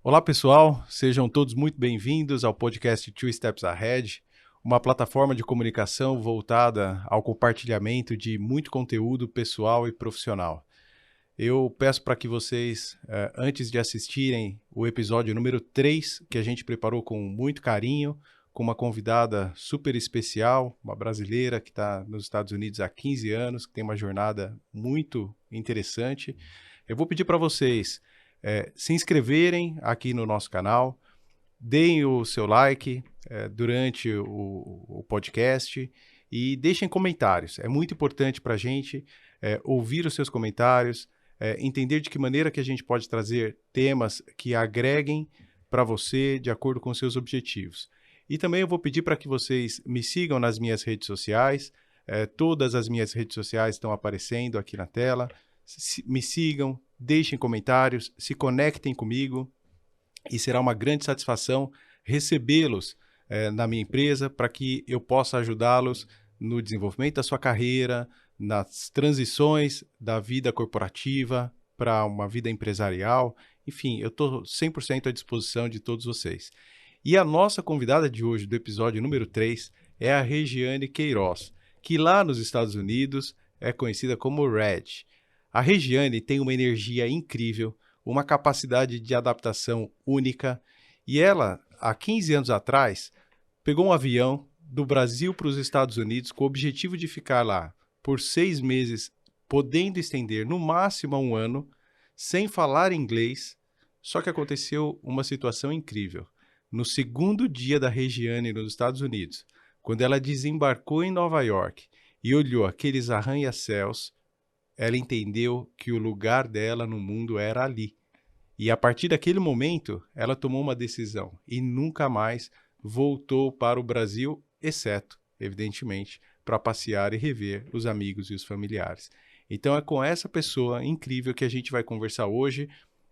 Olá pessoal, sejam todos muito bem-vindos ao podcast Two Steps Ahead, uma plataforma de comunicação voltada ao compartilhamento de muito conteúdo pessoal e profissional. Eu peço para que vocês, antes de assistirem o episódio número 3, que a gente preparou com muito carinho, com uma convidada super especial, uma brasileira que está nos Estados Unidos há 15 anos, que tem uma jornada muito interessante. Eu vou pedir para vocês se inscreverem aqui no nosso canal, deem o seu like durante o podcast e deixem comentários. É muito importante para a gente ouvir os seus comentários, entender de que maneira que a gente pode trazer temas que agreguem para você de acordo com os seus objetivos. E também eu vou pedir para que vocês me sigam nas minhas redes sociais. Todas as minhas redes sociais estão aparecendo aqui na tela. Me sigam, deixem comentários, se conectem comigo e será uma grande satisfação recebê-los na minha empresa para que eu possa ajudá-los no desenvolvimento da sua carreira, nas transições da vida corporativa para uma vida empresarial. Enfim, eu estou 100% à disposição de todos vocês. E a nossa convidada de hoje, do episódio número 3, é a Regiane Queiroz, que lá nos Estados Unidos é conhecida como Reg. A Regiane tem uma energia incrível, uma capacidade de adaptação única, e ela, há 15 anos atrás, pegou um avião do Brasil para os Estados Unidos com o objetivo de ficar lá por 6 meses, podendo estender no máximo a 1 ano, sem falar inglês, só que aconteceu uma situação incrível. No segundo dia da Regiane nos Estados Unidos, quando ela desembarcou em Nova York e olhou aqueles arranha-céus, ela entendeu que o lugar dela no mundo era ali. E a partir daquele momento, ela tomou uma decisão e nunca mais voltou para o Brasil, exceto, evidentemente, para passear e rever os amigos e os familiares. Então é com essa pessoa incrível que a gente vai conversar hoje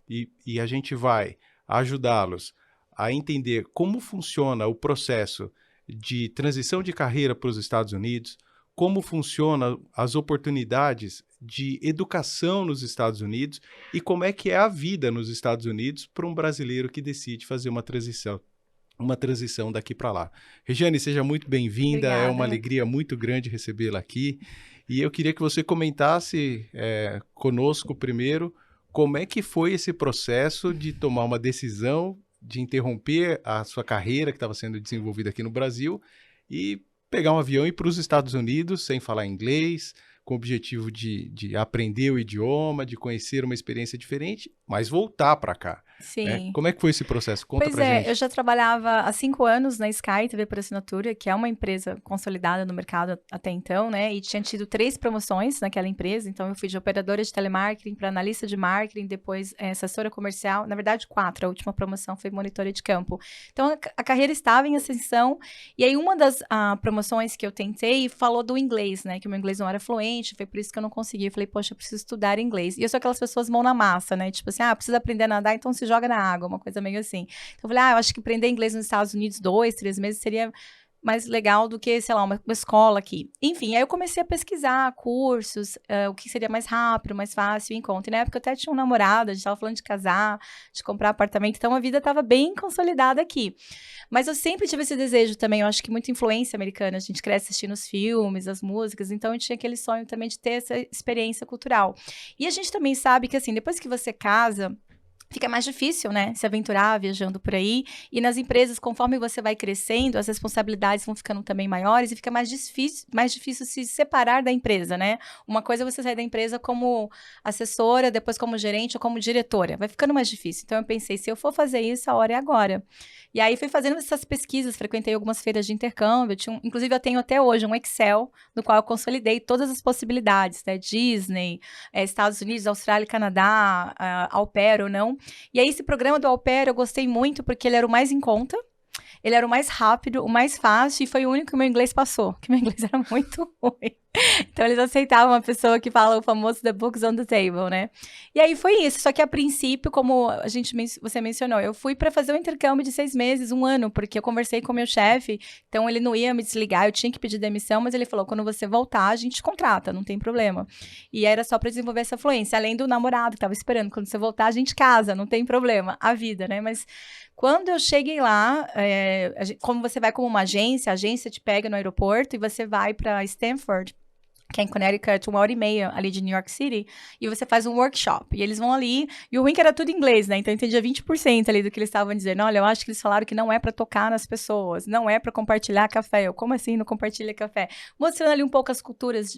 e a gente vai ajudá-los a entender como funciona o processo de transição de carreira para os Estados Unidos, como funcionam as oportunidades de educação nos Estados Unidos e como é que é a vida nos Estados Unidos para um brasileiro que decide fazer uma transição daqui para lá. Regiane, seja muito bem-vinda, Obrigada. É uma alegria muito grande recebê-la aqui. E eu queria que você comentasse conosco primeiro como é que foi esse processo de tomar uma decisão de interromper a sua carreira que estava sendo desenvolvida aqui no Brasil e pegar um avião e ir para os Estados Unidos sem falar inglês, com o objetivo de aprender o idioma, de conhecer uma experiência diferente, mas voltar para cá. Sim. Né? Como é que foi esse processo? Conta Pois pra gente. Eu já trabalhava há 5 anos na Sky TV por assinatura, que é uma empresa consolidada no mercado até então, né? E tinha tido 3 promoções naquela empresa. Então, eu fui de operadora de telemarketing para analista de marketing, depois assessora comercial. Na verdade, 4. A última promoção foi monitora de campo. Então, a carreira estava em ascensão. E aí, uma das promoções que eu tentei falou do inglês, né? Que o meu inglês não era fluente, foi por isso que eu não consegui. Eu falei, poxa, eu preciso estudar inglês. E eu sou aquelas pessoas mão na massa, né? Tipo assim, precisa aprender a nadar, então se joga na água, uma coisa meio assim. Então eu falei, eu acho que aprender inglês nos Estados Unidos 2, 3 meses seria mais legal do que, sei lá, uma escola aqui. Enfim, aí eu comecei a pesquisar cursos, o que seria mais rápido, mais fácil, encontro. E na época eu até tinha um namorado, a gente tava falando de casar, de comprar apartamento, então a vida tava bem consolidada aqui. Mas eu sempre tive esse desejo também, eu acho que muita influência americana, a gente cresce assistindo os filmes, as músicas, então eu tinha aquele sonho também de ter essa experiência cultural. E a gente também sabe que, assim, depois que você casa, fica mais difícil, né, se aventurar viajando por aí, e nas empresas, conforme você vai crescendo, as responsabilidades vão ficando também maiores e fica mais difícil se separar da empresa, né? Uma coisa é você sair da empresa como assessora, depois como gerente ou como diretora, vai ficando mais difícil. Então eu pensei, se eu for fazer isso, a hora é agora. E aí fui fazendo essas pesquisas, frequentei algumas feiras de intercâmbio, inclusive eu tenho até hoje um Excel, no qual eu consolidei todas as possibilidades, né? Disney, Estados Unidos, Austrália, Canadá, au pair ou não. E aí esse programa do au pair eu gostei muito porque ele era o mais em conta, ele era o mais rápido, o mais fácil e foi o único que o meu inglês passou, que meu inglês era muito ruim. Então, eles aceitavam uma pessoa que fala o famoso the books on the table, né? E aí foi isso. Só que a princípio, como você mencionou, eu fui para fazer um intercâmbio de 6 meses, 1 ano, porque eu conversei com o meu chefe, então ele não ia me desligar, eu tinha que pedir demissão, mas ele falou, quando você voltar, a gente contrata, não tem problema. E era só para desenvolver essa fluência, além do namorado que estava esperando, quando você voltar, a gente casa, não tem problema, a vida, né? Mas quando eu cheguei lá, como você vai como uma agência, a agência te pega no aeroporto e você vai para Stanford, que é em Connecticut, 1h30 ali de New York City, e você faz um workshop. E eles vão ali, e o Wink era tudo em inglês, né? Então eu entendia 20% ali do que eles estavam dizendo. Olha, eu acho que eles falaram que não é pra tocar nas pessoas, não é pra compartilhar café. Eu, como assim não compartilha café? Mostrando ali um pouco as culturas,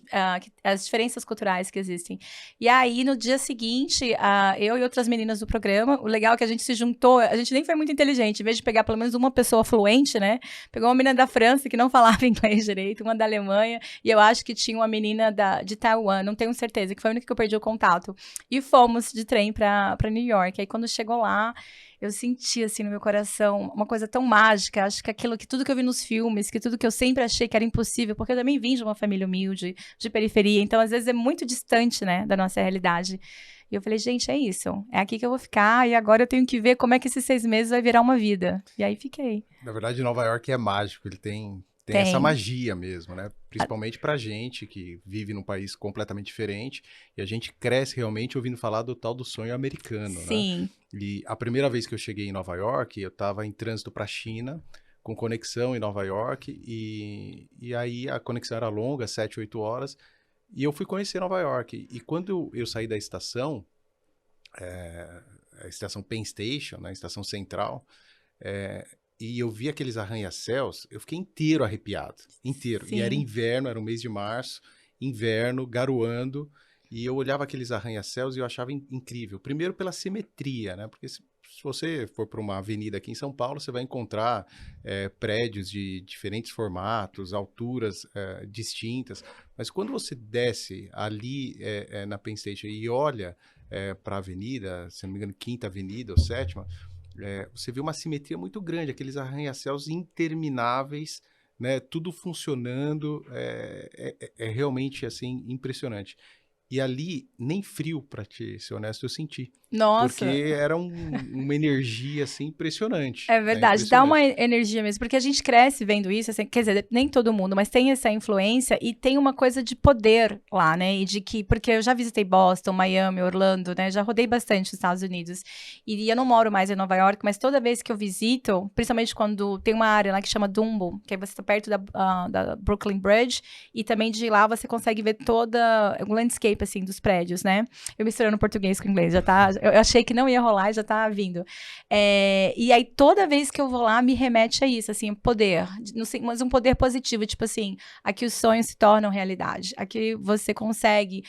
as diferenças culturais que existem. E aí, no dia seguinte, eu e outras meninas do programa, o legal é que a gente se juntou, a gente nem foi muito inteligente, em vez de pegar pelo menos uma pessoa fluente, né? Pegou uma menina da França que não falava inglês direito, uma da Alemanha, e eu acho que tinha uma menina de Taiwan, não tenho certeza, que foi a única que eu perdi o contato. E fomos de trem pra New York. Aí quando chegou lá, eu senti, assim, no meu coração, uma coisa tão mágica. Acho que tudo que eu vi nos filmes, que tudo que eu sempre achei que era impossível, porque eu também vim de uma família humilde, de periferia, então às vezes é muito distante, né, da nossa realidade. E eu falei, gente, é isso. É aqui que eu vou ficar e agora eu tenho que ver como é que esses 6 meses vai virar uma vida. E aí fiquei. Na verdade, Nova York é mágico, ele tem essa magia mesmo, né? Principalmente pra gente que vive num país completamente diferente e a gente cresce realmente ouvindo falar do tal do sonho americano, Sim. né? E a primeira vez que eu cheguei em Nova York, eu estava em trânsito para a China, com conexão em Nova York, e aí a conexão era longa, 7, 8 horas, e eu fui conhecer Nova York. E quando eu saí da estação, a estação Penn Station, né, a estação central, e eu vi aqueles arranha-céus, eu fiquei inteiro arrepiado, inteiro. Sim. E era inverno, era o mês de março, inverno, garoando, e eu olhava aqueles arranha-céus e eu achava incrível. Primeiro pela simetria, né? Porque se você for para uma avenida aqui em São Paulo, você vai encontrar prédios de diferentes formatos, alturas distintas. Mas quando você desce ali na Penn Station e olha para a avenida, se não me engano, 5ª Avenida ou 7ª, você vê uma simetria muito grande, aqueles arranha-céus intermináveis, né, tudo funcionando, é realmente assim impressionante. E ali, nem frio, para ser honesto, eu senti. Nossa. Porque era uma energia, assim, impressionante. É verdade, dá uma energia mesmo, porque a gente cresce vendo isso, assim, quer dizer, nem todo mundo, mas tem essa influência e tem uma coisa de poder lá, né, e de que, porque eu já visitei Boston, Miami, Orlando, né, já rodei bastante os Estados Unidos, e eu não moro mais em Nova York, mas toda vez que eu visito, principalmente quando tem uma área lá que chama Dumbo, que aí você tá perto da Brooklyn Bridge, e também de lá você consegue ver toda o landscape, assim, dos prédios, né, eu misturando português com inglês, já tá, eu achei que não ia rolar e já tá vindo, e aí toda vez que eu vou lá me remete a isso, assim, poder, não sei, mas um poder positivo, tipo assim, aqui os sonhos se tornam realidade, aqui você consegue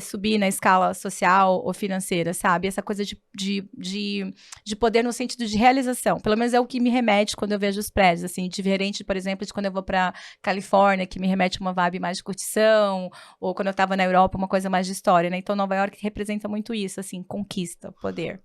subir na escala social ou financeira, sabe, essa coisa de poder no sentido de realização, pelo menos é o que me remete quando eu vejo os prédios, assim, diferente, por exemplo, de quando eu vou pra Califórnia, que me remete a uma vibe mais de curtição, ou quando eu tava na Europa, uma coisa mais de história, né, então Nova York representa muito isso, assim, conquista, poder.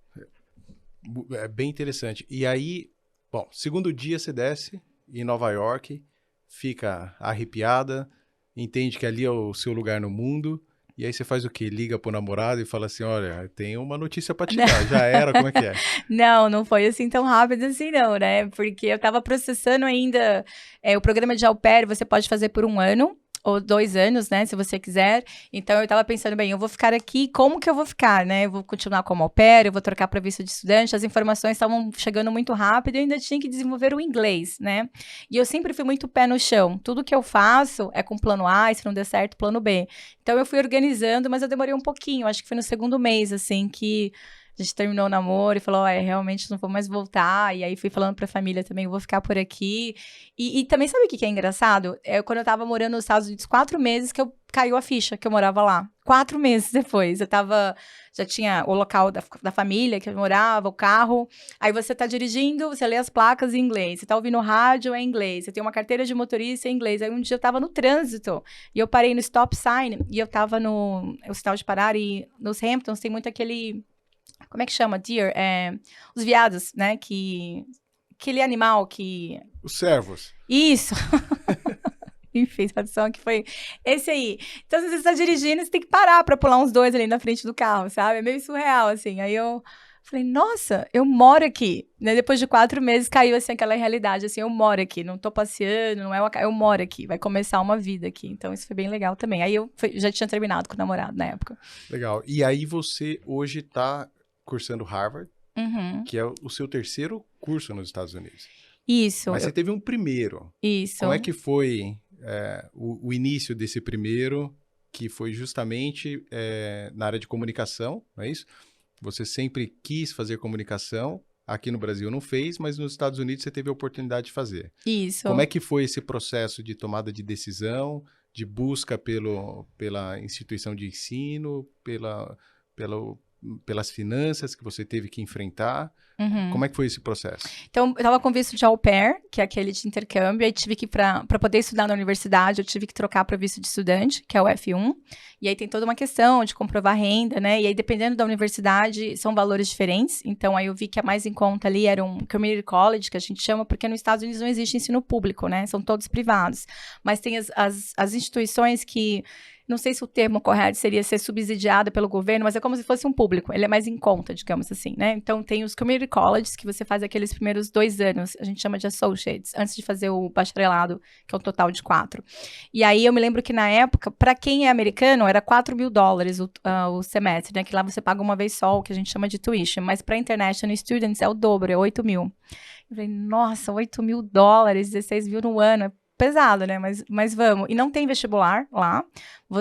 É bem interessante. E aí, bom, segundo dia você desce em Nova York, fica arrepiada, entende que ali é o seu lugar no mundo, e aí você faz o quê? Liga pro namorado e fala assim, olha, tem uma notícia pra te dar, já era, como é que é? Não foi assim tão rápido assim não, né, porque eu tava processando ainda, o programa de au pair você pode fazer por 1 ano, ou 2 anos, né, se você quiser. Então, eu tava pensando, bem, eu vou ficar aqui, como que eu vou ficar, né? Eu vou continuar como au pair, eu vou trocar para visto de estudante, as informações estavam chegando muito rápido e eu ainda tinha que desenvolver o inglês, né? E eu sempre fui muito pé no chão. Tudo que eu faço é com plano A, e se não der certo, plano B. Então, eu fui organizando, mas eu demorei um pouquinho, acho que foi no 2º mês, assim, que a gente terminou o namoro e falou, realmente não vou mais voltar. E aí fui falando pra família também, eu vou ficar por aqui. E também sabe o que é engraçado? Quando eu tava morando nos Estados Unidos, 4 meses que caiu a ficha que eu morava lá. 4 meses depois. Já tinha o local da família que eu morava, o carro. Aí você tá dirigindo, você lê as placas em inglês. Você tá ouvindo rádio, é em inglês. Você tem uma carteira de motorista em inglês. Aí um dia eu tava no trânsito e eu parei no stop sign e eu tava no sinal de parar e nos Hamptons tem muito aquele... Como é que chama? Deer? Os veados, né? Aquele animal que... Os servos. Isso. Enfim, tradução que foi esse aí. Então, se você está dirigindo, você tem que parar para pular uns dois ali na frente do carro, sabe? É meio surreal, assim. Aí eu falei, nossa, eu moro aqui. Né? Depois de 4 meses, caiu, assim, aquela realidade, assim, eu moro aqui, não tô passeando, não é eu moro aqui, vai começar uma vida aqui. Então, isso foi bem legal também. Aí eu já tinha terminado com o namorado na época. Legal. E aí você hoje está cursando Harvard, Uhum. que é o seu terceiro curso nos Estados Unidos. Isso. Mas você teve um primeiro. Isso. Como é que foi o início desse primeiro, que foi justamente na área de comunicação, não é isso? Você sempre quis fazer comunicação, aqui no Brasil não fez, mas nos Estados Unidos você teve a oportunidade de fazer. Isso. Como é que foi esse processo de tomada de decisão, de busca pela instituição de ensino, pelas finanças que você teve que enfrentar? Uhum. Como é que foi esse processo? Então, eu tava com visto de au pair, que é aquele de intercâmbio, aí tive que, para poder estudar na universidade, eu tive que trocar para visto de estudante, que é o F1, e aí tem toda uma questão de comprovar renda, né, e aí dependendo da universidade, são valores diferentes, então aí eu vi que a mais em conta ali era um community college, que a gente chama, porque nos Estados Unidos não existe ensino público, né, são todos privados, mas tem as instituições que... Não sei se o termo correto seria ser subsidiada pelo governo, mas é como se fosse um público. Ele é mais em conta, digamos assim, né? Então, tem os community colleges, que você faz aqueles primeiros 2 anos. A gente chama de associates, antes de fazer o bacharelado, que é um total de 4. E aí, eu me lembro que, na época, para quem é americano, era $4.000 o semestre, né? Que lá você paga uma vez só, o que a gente chama de tuition. Mas para international students é o dobro, é 8 mil. Eu falei, nossa, $8.000, 16 mil no ano, é pesado, né? Mas vamos. E não tem vestibular lá.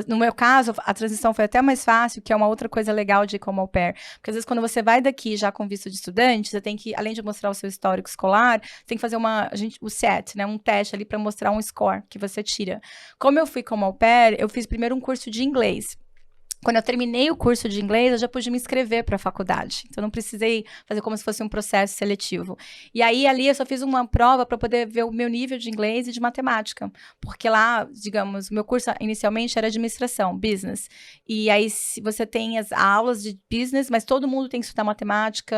No meu caso, a transição foi até mais fácil, que é uma outra coisa legal de ir como au pair. Porque às vezes quando você vai daqui já com visto de estudante, você tem que, além de mostrar o seu histórico escolar, você tem que fazer o SAT, né? Um teste ali para mostrar um score que você tira. Como eu fui como au pair, eu fiz primeiro um curso de inglês. Quando eu terminei o curso de inglês, eu já pude me inscrever para a faculdade. Então, não precisei fazer como se fosse um processo seletivo. E aí, ali, eu só fiz uma prova para poder ver o meu nível de inglês e de matemática. Porque lá, digamos, o meu curso inicialmente era administração, business. E aí, você tem as aulas de business, mas todo mundo tem que estudar matemática,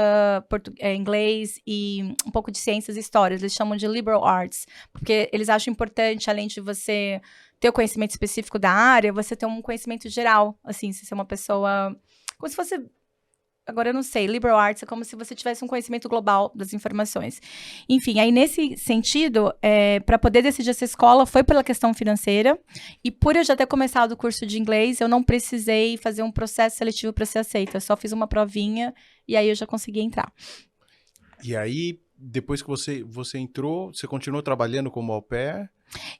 inglês e um pouco de ciências e histórias. Eles chamam de liberal arts. Porque eles acham importante, além de você... ter o conhecimento específico da área, você ter um conhecimento geral, assim, se você é uma pessoa... Como se fosse... Agora eu não sei, liberal arts é como se você tivesse um conhecimento global das informações. Enfim, aí nesse sentido, para poder decidir essa escola, foi pela questão financeira, e por eu já ter começado o curso de inglês, eu não precisei fazer um processo seletivo para ser aceita, eu só fiz uma provinha, e aí eu já consegui entrar. E aí, depois que você entrou, você continuou trabalhando como au pair?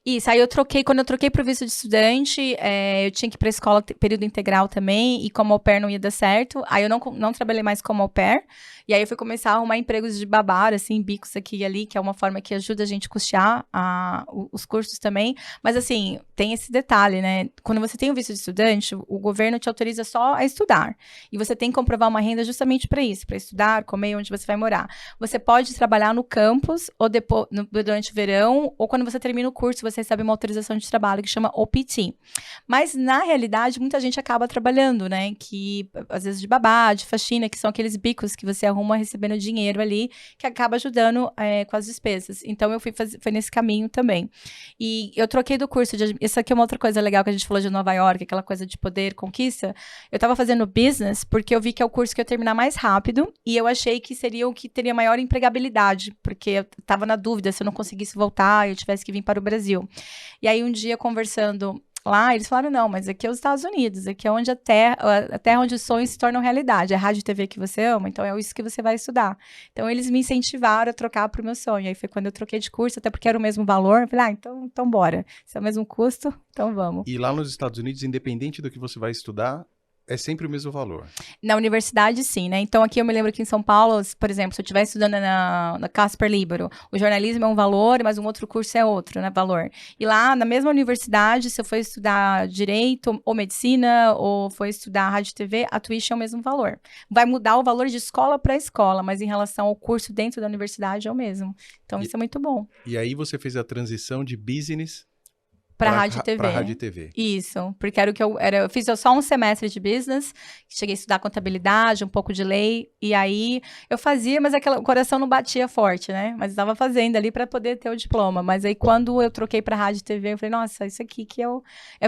Isso, aí quando eu troquei para o visto de estudante, eu tinha que ir para a escola período integral também, e como au pair não ia dar certo, aí eu não trabalhei mais como au pair, e aí eu fui começar a arrumar empregos de babá, assim, bicos aqui e ali, que é uma forma que ajuda a gente a custear os cursos também, mas assim, tem esse detalhe, né, quando você tem o visto de estudante, o governo te autoriza só a estudar, e você tem que comprovar uma renda justamente para isso, para estudar, comer, onde você vai morar. Você pode trabalhar no campus, ou durante o verão, ou quando você termina o curso, você recebe uma autorização de trabalho que chama OPT. Mas, na realidade, muita gente acaba trabalhando, né? Que, às vezes, de babá, de faxina, que são aqueles bicos que você arruma recebendo dinheiro ali, que acaba ajudando com as despesas. Então, eu fui nesse caminho também. E eu troquei do curso isso aqui é uma outra coisa legal que a gente falou de Nova York, aquela coisa de poder, conquista. Eu tava fazendo business porque eu vi que é o curso que eu ia terminar mais rápido e eu achei que seria o que teria maior empregabilidade, porque eu tava na dúvida se eu não conseguisse voltar e eu tivesse que vir para o Brasil. E aí, um dia, conversando lá, eles falaram, não, mas aqui é os Estados Unidos, aqui é onde a terra onde os sonhos se tornam realidade, é a rádio e TV que você ama, então é isso que você vai estudar. Então, eles me incentivaram a trocar para o meu sonho. Aí foi quando eu troquei de curso, até porque era o mesmo valor, eu falei, então bora. Se é o mesmo custo, então vamos. E lá nos Estados Unidos, independente do que você vai estudar, é sempre o mesmo valor. Na universidade, sim, né? Então, aqui eu me lembro que em São Paulo, por exemplo, se eu estiver estudando na Casper Libero, o jornalismo é um valor, mas um outro curso é outro, né, valor. E lá, na mesma universidade, se eu for estudar Direito ou Medicina, ou for estudar Rádio e TV, a tuition é o mesmo valor. Vai mudar o valor de escola para escola, mas em relação ao curso dentro da universidade é o mesmo. Então, isso é muito bom. E aí você fez a transição de business Pra rádio e TV. Pra rádio e TV. Isso, porque era o que eu fiz só um semestre de business, cheguei a estudar contabilidade, um pouco de lei, e aí eu fazia, mas o coração não batia forte, né? Mas estava fazendo ali para poder ter o diploma. Mas aí quando eu troquei pra rádio e TV, eu falei, nossa, isso aqui que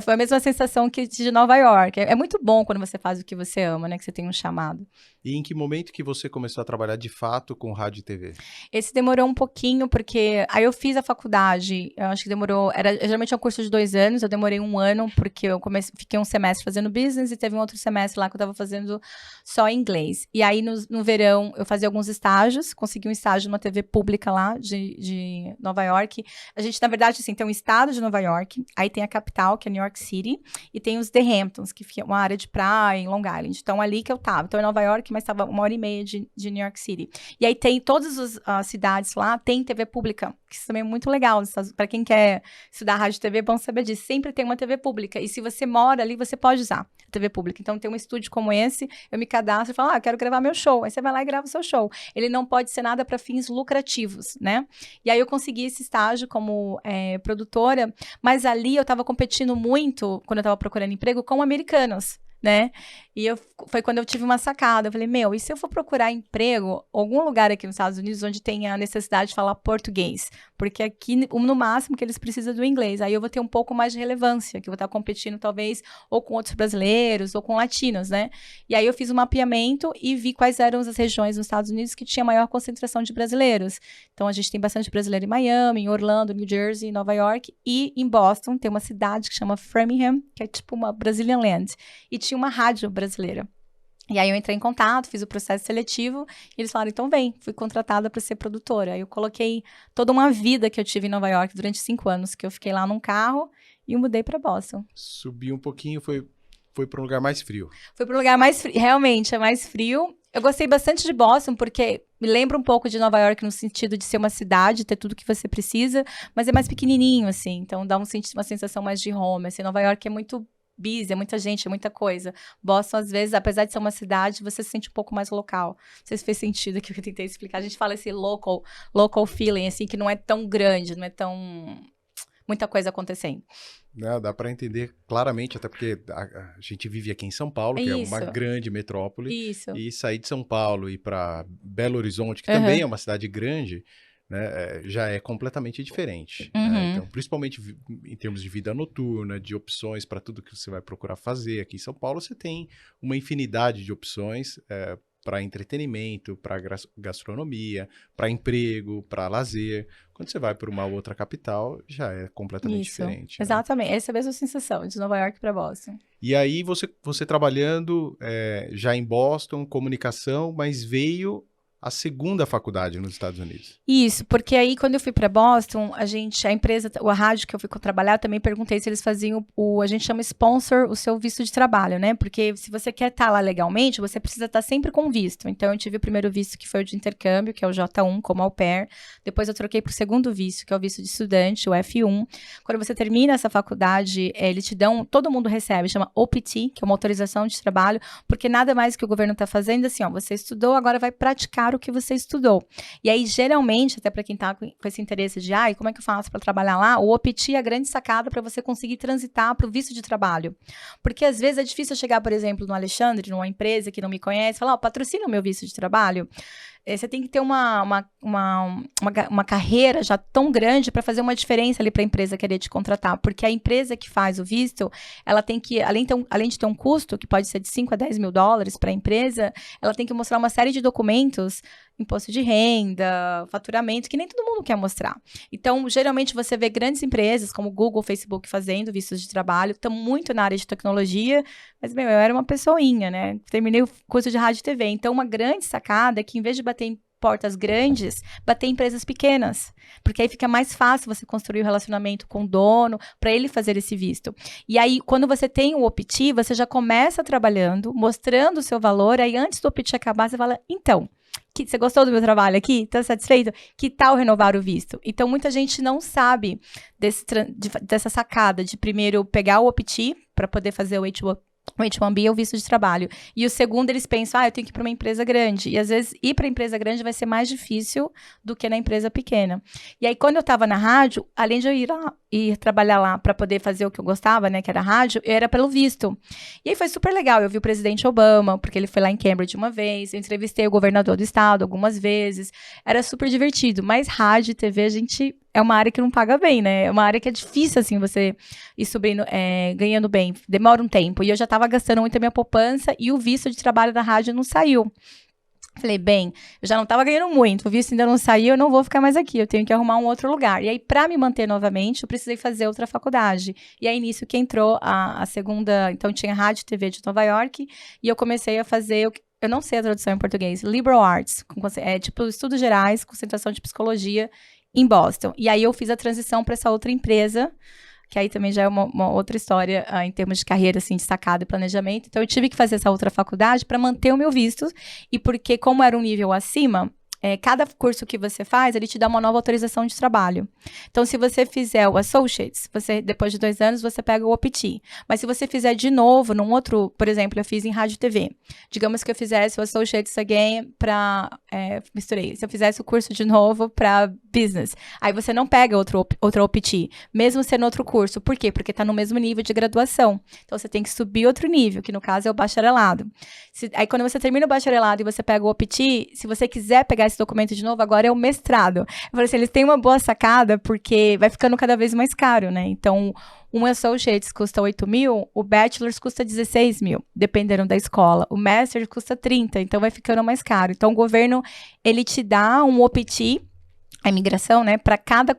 foi a mesma sensação que de Nova York. É muito bom quando você faz o que você ama, né? Que você tem um chamado. E em que momento que você começou a trabalhar de fato com rádio e TV? Esse demorou um pouquinho, porque aí eu fiz a faculdade, eu acho que demorou, geralmente é um curso de 2 anos, eu demorei 1 ano, porque eu fiquei um semestre fazendo business e teve um outro semestre lá que eu tava fazendo só inglês. E aí no verão eu fazia alguns estágios, consegui um estágio numa TV pública lá de Nova York. A gente, na verdade, assim, tem um estado de Nova York, aí tem a capital, que é New York City, e tem os The Hamptons, que fica uma área de praia em Long Island. Então ali que eu tava. Então em Nova York, mas estava 1h30 de New York City. E aí tem todas as cidades lá, tem TV pública, que isso também é muito legal. Para quem quer estudar rádio e TV, é bom saber disso. Sempre tem uma TV pública. E se você mora ali, você pode usar a TV pública. Então tem um estúdio como esse, eu me cadastro e falo, eu quero gravar meu show. Aí você vai lá e grava o seu show. Ele não pode ser nada para fins lucrativos, né? E aí eu consegui esse estágio como produtora, mas ali eu estava competindo muito, quando eu estava procurando emprego, com americanos, né? E foi quando eu tive uma sacada. Eu falei, e se eu for procurar emprego, algum lugar aqui nos Estados Unidos onde tenha a necessidade de falar português? Porque aqui, no máximo, que eles precisam do inglês. Aí eu vou ter um pouco mais de relevância, que eu vou estar competindo, talvez, ou com outros brasileiros, ou com latinos, né? E aí eu fiz um mapeamento e vi quais eram as regiões nos Estados Unidos que tinha maior concentração de brasileiros. Então, a gente tem bastante brasileiro em Miami, em Orlando, New Jersey, Nova York. E em Boston, tem uma cidade que chama Framingham, que é tipo uma Brazilian Land. E tinha uma rádio brasileira. E aí eu entrei em contato, fiz o processo seletivo e eles falaram, então vem, fui contratada para ser produtora. Aí eu coloquei toda uma vida que eu tive em Nova York durante 5 anos, que eu fiquei lá num carro e eu mudei para Boston. Subi um pouquinho, foi para um lugar mais frio. Foi para um lugar mais frio, realmente, é mais frio. Eu gostei bastante de Boston, porque me lembra um pouco de Nova York no sentido de ser uma cidade, ter tudo que você precisa, mas é mais pequenininho, assim, então dá uma sensação mais de home, assim. Nova York é muito busy, é muita gente, é muita coisa. Boston, às vezes, apesar de ser uma cidade, você se sente um pouco mais local. Não sei se fez sentido que eu tentei explicar. A gente fala esse local feeling, assim, que não é tão grande, não é tão... muita coisa acontecendo. Não, dá para entender claramente, até porque a gente vive aqui em São Paulo, que é uma grande metrópole. Isso. E sair de São Paulo e ir para Belo Horizonte, que também é uma cidade grande, né, já é completamente diferente. Né? Então, principalmente em termos de vida noturna, de opções para tudo que você vai procurar fazer. Aqui em São Paulo você tem uma infinidade de opções para entretenimento, para gastronomia, para emprego, para lazer. Quando você vai para uma outra capital, já é completamente diferente. Exatamente, essa é a mesma sensação, de Nova York para Boston. E aí você trabalhando já em Boston, comunicação, mas veio a segunda faculdade nos Estados Unidos. Isso, porque aí quando eu fui para Boston, a empresa, a rádio que eu fui trabalhar, também perguntei se eles faziam a gente chama sponsor, o seu visto de trabalho, né? Porque se você quer estar lá legalmente, você precisa estar sempre com visto. Então eu tive o primeiro visto que foi o de intercâmbio, que é o J1, como au pair. Depois eu troquei para o segundo visto, que é o visto de estudante, o F1. Quando você termina essa faculdade, eles te dão, todo mundo recebe, chama OPT, que é uma autorização de trabalho, porque nada mais que o governo está fazendo, assim, você estudou, agora vai praticar o que você estudou. E aí, geralmente, até para quem está com esse interesse de, como é que eu faço para trabalhar lá? O OPT é a grande sacada para você conseguir transitar para o visto de trabalho. Porque, às vezes, é difícil chegar, por exemplo, no Alexandre, numa empresa que não me conhece, e falar, patrocina o meu visto de trabalho. Você tem que ter uma carreira já tão grande para fazer uma diferença ali para a empresa querer te contratar, porque a empresa que faz o visto, ela tem que, além de ter um custo, que pode ser de 5 a 10 mil dólares para a empresa, ela tem que mostrar uma série de documentos, imposto de renda, faturamento, que nem todo mundo quer mostrar. Então, geralmente você vê grandes empresas, como Google, Facebook, fazendo vistos de trabalho, estão muito na área de tecnologia, mas, eu era uma pessoinha, né? Terminei o curso de rádio e TV. Então, uma grande sacada é que, em vez de bater em portas grandes, bater em empresas pequenas, porque aí fica mais fácil você construir o relacionamento com o dono, para ele fazer esse visto. E aí, quando você tem o OPT, você já começa trabalhando, mostrando o seu valor, aí antes do OPT acabar, você fala, então, você gostou do meu trabalho aqui? Está satisfeito? Que tal renovar o visto? Então, muita gente não sabe dessa sacada de primeiro pegar o OPT para poder fazer o O H-1B é o visto de trabalho. E o segundo, eles pensam, eu tenho que ir para uma empresa grande. E às vezes, ir para a empresa grande vai ser mais difícil do que na empresa pequena. E aí, quando eu estava na rádio, além de eu ir trabalhar lá para poder fazer o que eu gostava, né, que era rádio, eu era pelo visto. E aí foi super legal. Eu vi o presidente Obama, porque ele foi lá em Cambridge uma vez. Eu entrevistei o governador do estado algumas vezes. Era super divertido. Mas rádio e TV, a gente... é uma área que não paga bem, né? É uma área que é difícil, assim, você ir subindo, ganhando bem. Demora um tempo. E eu já estava gastando muito a minha poupança e o visto de trabalho da rádio não saiu. Falei, bem, eu já não estava ganhando muito, o visto ainda não saiu, eu não vou ficar mais aqui, eu tenho que arrumar um outro lugar. E aí, para me manter novamente, eu precisei fazer outra faculdade. E aí, nisso que entrou a segunda... Então, tinha Rádio e TV de Nova York, e eu comecei a fazer... Eu não sei a tradução em português. Liberal Arts. Tipo, estudos gerais, concentração de psicologia em Boston. E aí, eu fiz a transição para essa outra empresa, que aí também já é uma outra história em termos de carreira, assim, destacada e planejamento. Então, eu tive que fazer essa outra faculdade para manter o meu visto. E porque, como era um nível acima... cada curso que você faz, ele te dá uma nova autorização de trabalho. Então, se você fizer o Associates, depois de 2 anos, você pega o OPT. Mas se você fizer de novo, num outro, por exemplo, eu fiz em rádio e TV. Digamos que eu fizesse o Associates Again para... misturei. Se eu fizesse o curso de novo para Business, aí você não pega outro OPT, mesmo sendo outro curso. Por quê? Porque está no mesmo nível de graduação. Então, você tem que subir outro nível, que no caso é o bacharelado. Aí, quando você termina o bacharelado e você pega o OPT, se você quiser pegar esse documento de novo, agora é o mestrado. Eu falei assim, eles têm uma boa sacada, porque vai ficando cada vez mais caro, né? Então, um Associates custa 8 mil, o Bachelor's custa 16 mil, dependendo da escola. O Master's custa 30, então vai ficando mais caro. Então, o governo, ele te dá um OPT, a imigração, né, para cada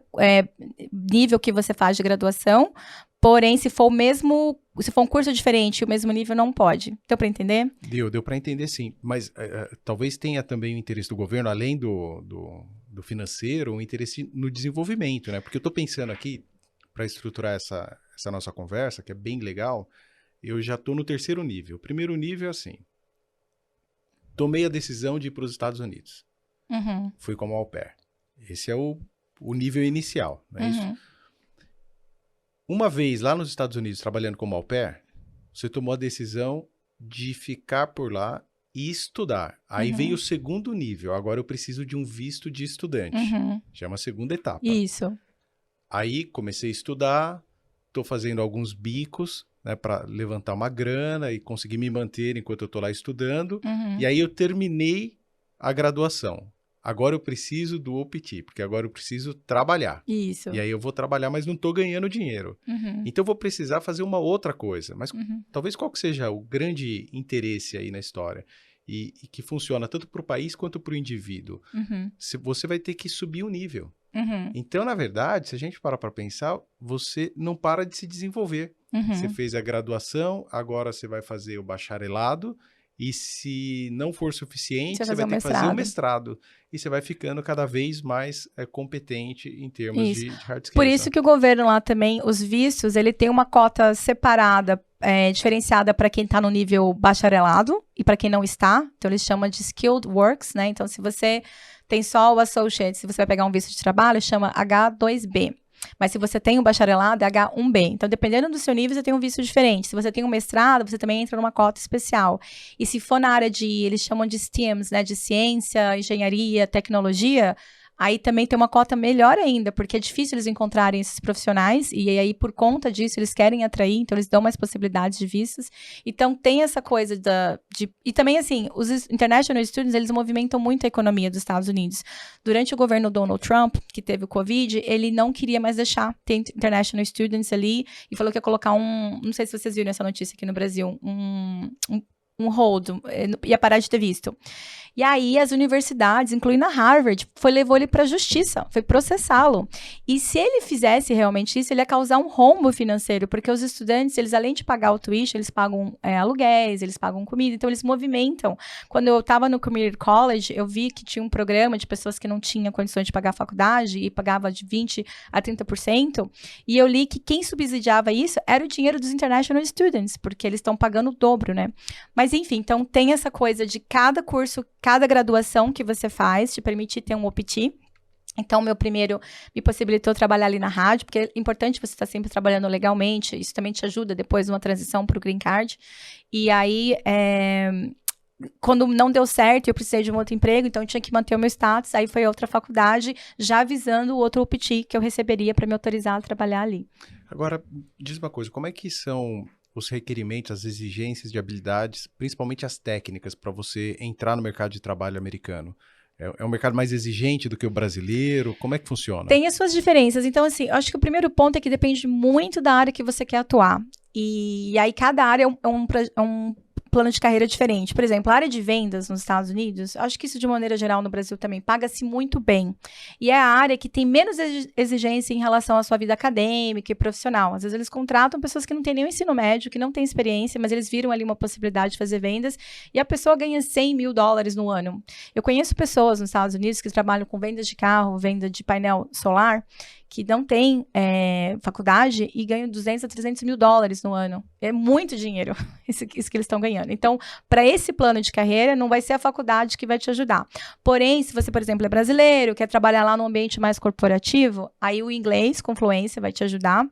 nível que você faz de graduação, porém, se for um curso diferente, o mesmo nível não pode. Deu para entender? Deu para entender, sim. Mas talvez tenha também o interesse do governo, além do financeiro, um interesse no desenvolvimento, né? Porque eu estou pensando aqui, para estruturar essa nossa conversa, que é bem legal, eu já estou no 3º nível. O 1º nível é assim, tomei a decisão de ir para os Estados Unidos. Uhum. Fui como au pair. Esse é o nível inicial, não é isso? Uma vez lá nos Estados Unidos, trabalhando como au pair, você tomou a decisão de ficar por lá e estudar. Aí veio o 2º nível. Agora eu preciso de um visto de estudante. Já é uma 2ª etapa. Isso. Aí comecei a estudar, estou fazendo alguns bicos, né, para levantar uma grana e conseguir me manter enquanto eu estou lá estudando. E aí eu terminei a graduação. Agora eu preciso do OPT, porque agora eu preciso trabalhar. Isso. E aí eu vou trabalhar, mas não estou ganhando dinheiro. Então eu vou precisar fazer uma outra coisa. Mas talvez qual que seja o grande interesse aí na história? E que funciona tanto para o país quanto para o indivíduo. Você vai ter que subir o nível. Então, na verdade, se a gente parar para pensar, você não para de se desenvolver. Você fez a graduação, agora você vai fazer o bacharelado. E se não for suficiente, você vai ter que fazer o mestrado. E você vai ficando cada vez mais competente em termos de hard skills. Por isso que o governo lá também, os vistos, ele tem uma cota separada, diferenciada para quem está no nível bacharelado e para quem não está. Então, eles chamam de Skilled Works, né? Então, se você tem só o Associate, se você vai pegar um visto de trabalho, chama H2B. Mas se você tem um bacharelado, é H1B. Então, dependendo do seu nível, você tem um visto diferente. Se você tem um mestrado, você também entra numa cota especial. E se for na área eles chamam de STEMs, né? De ciência, engenharia, tecnologia, aí também tem uma cota melhor ainda, porque é difícil eles encontrarem esses profissionais, e aí, por conta disso, eles querem atrair, então eles dão mais possibilidades de vistos. Então, tem essa coisa E também, assim, os International Students, eles movimentam muito a economia dos Estados Unidos. Durante o governo Donald Trump, que teve o Covid, ele não queria mais deixar ter International Students ali, e falou que ia colocar não sei se vocês viram essa notícia aqui no Brasil, um hold, ia parar de ter visto. E aí, as universidades, incluindo a Harvard, levou ele para a justiça, foi processá-lo. E se ele fizesse realmente isso, ele ia causar um rombo financeiro, porque os estudantes, eles além de pagar o tuition, eles pagam aluguéis, eles pagam comida, então eles movimentam. Quando eu estava no Community College, eu vi que tinha um programa de pessoas que não tinham condições de pagar a faculdade e pagava de 20% a 30%, e eu li que quem subsidiava isso era o dinheiro dos International Students, porque eles estão pagando o dobro, né? Mas enfim, então tem essa coisa de cada curso, cada graduação que você faz te permite ter um OPT. Então, meu primeiro me possibilitou trabalhar ali na rádio, porque é importante você estar sempre trabalhando legalmente, isso também te ajuda depois numa transição para o Green Card. E aí, quando não deu certo, eu precisei de um outro emprego, então eu tinha que manter o meu status, aí foi outra faculdade, já visando o outro OPT que eu receberia para me autorizar a trabalhar ali. Agora, diz uma coisa, como é que são os requerimentos, as exigências de habilidades, principalmente as técnicas, para você entrar no mercado de trabalho americano? É um mercado mais exigente do que o brasileiro? Como é que funciona? Tem as suas diferenças. Então, assim, eu acho que o primeiro ponto é que depende muito da área que você quer atuar. E aí, cada área é um plano de carreira diferente. Por exemplo, a área de vendas nos Estados Unidos, acho que isso de maneira geral no Brasil também, paga-se muito bem. E é a área que tem menos exigência em relação à sua vida acadêmica e profissional. Às vezes eles contratam pessoas que não têm nenhum ensino médio, que não têm experiência, mas eles viram ali uma possibilidade de fazer vendas e a pessoa ganha $100 mil no ano. Eu conheço pessoas nos Estados Unidos que trabalham com vendas de carro, venda de painel solar, que não tem faculdade e ganham 200 a 300 mil dólares no ano. É muito dinheiro isso que eles estão ganhando. Então, para esse plano de carreira, não vai ser a faculdade que vai te ajudar. Porém, se você, por exemplo, é brasileiro, quer trabalhar lá num ambiente mais corporativo, aí o inglês com fluência vai te ajudar.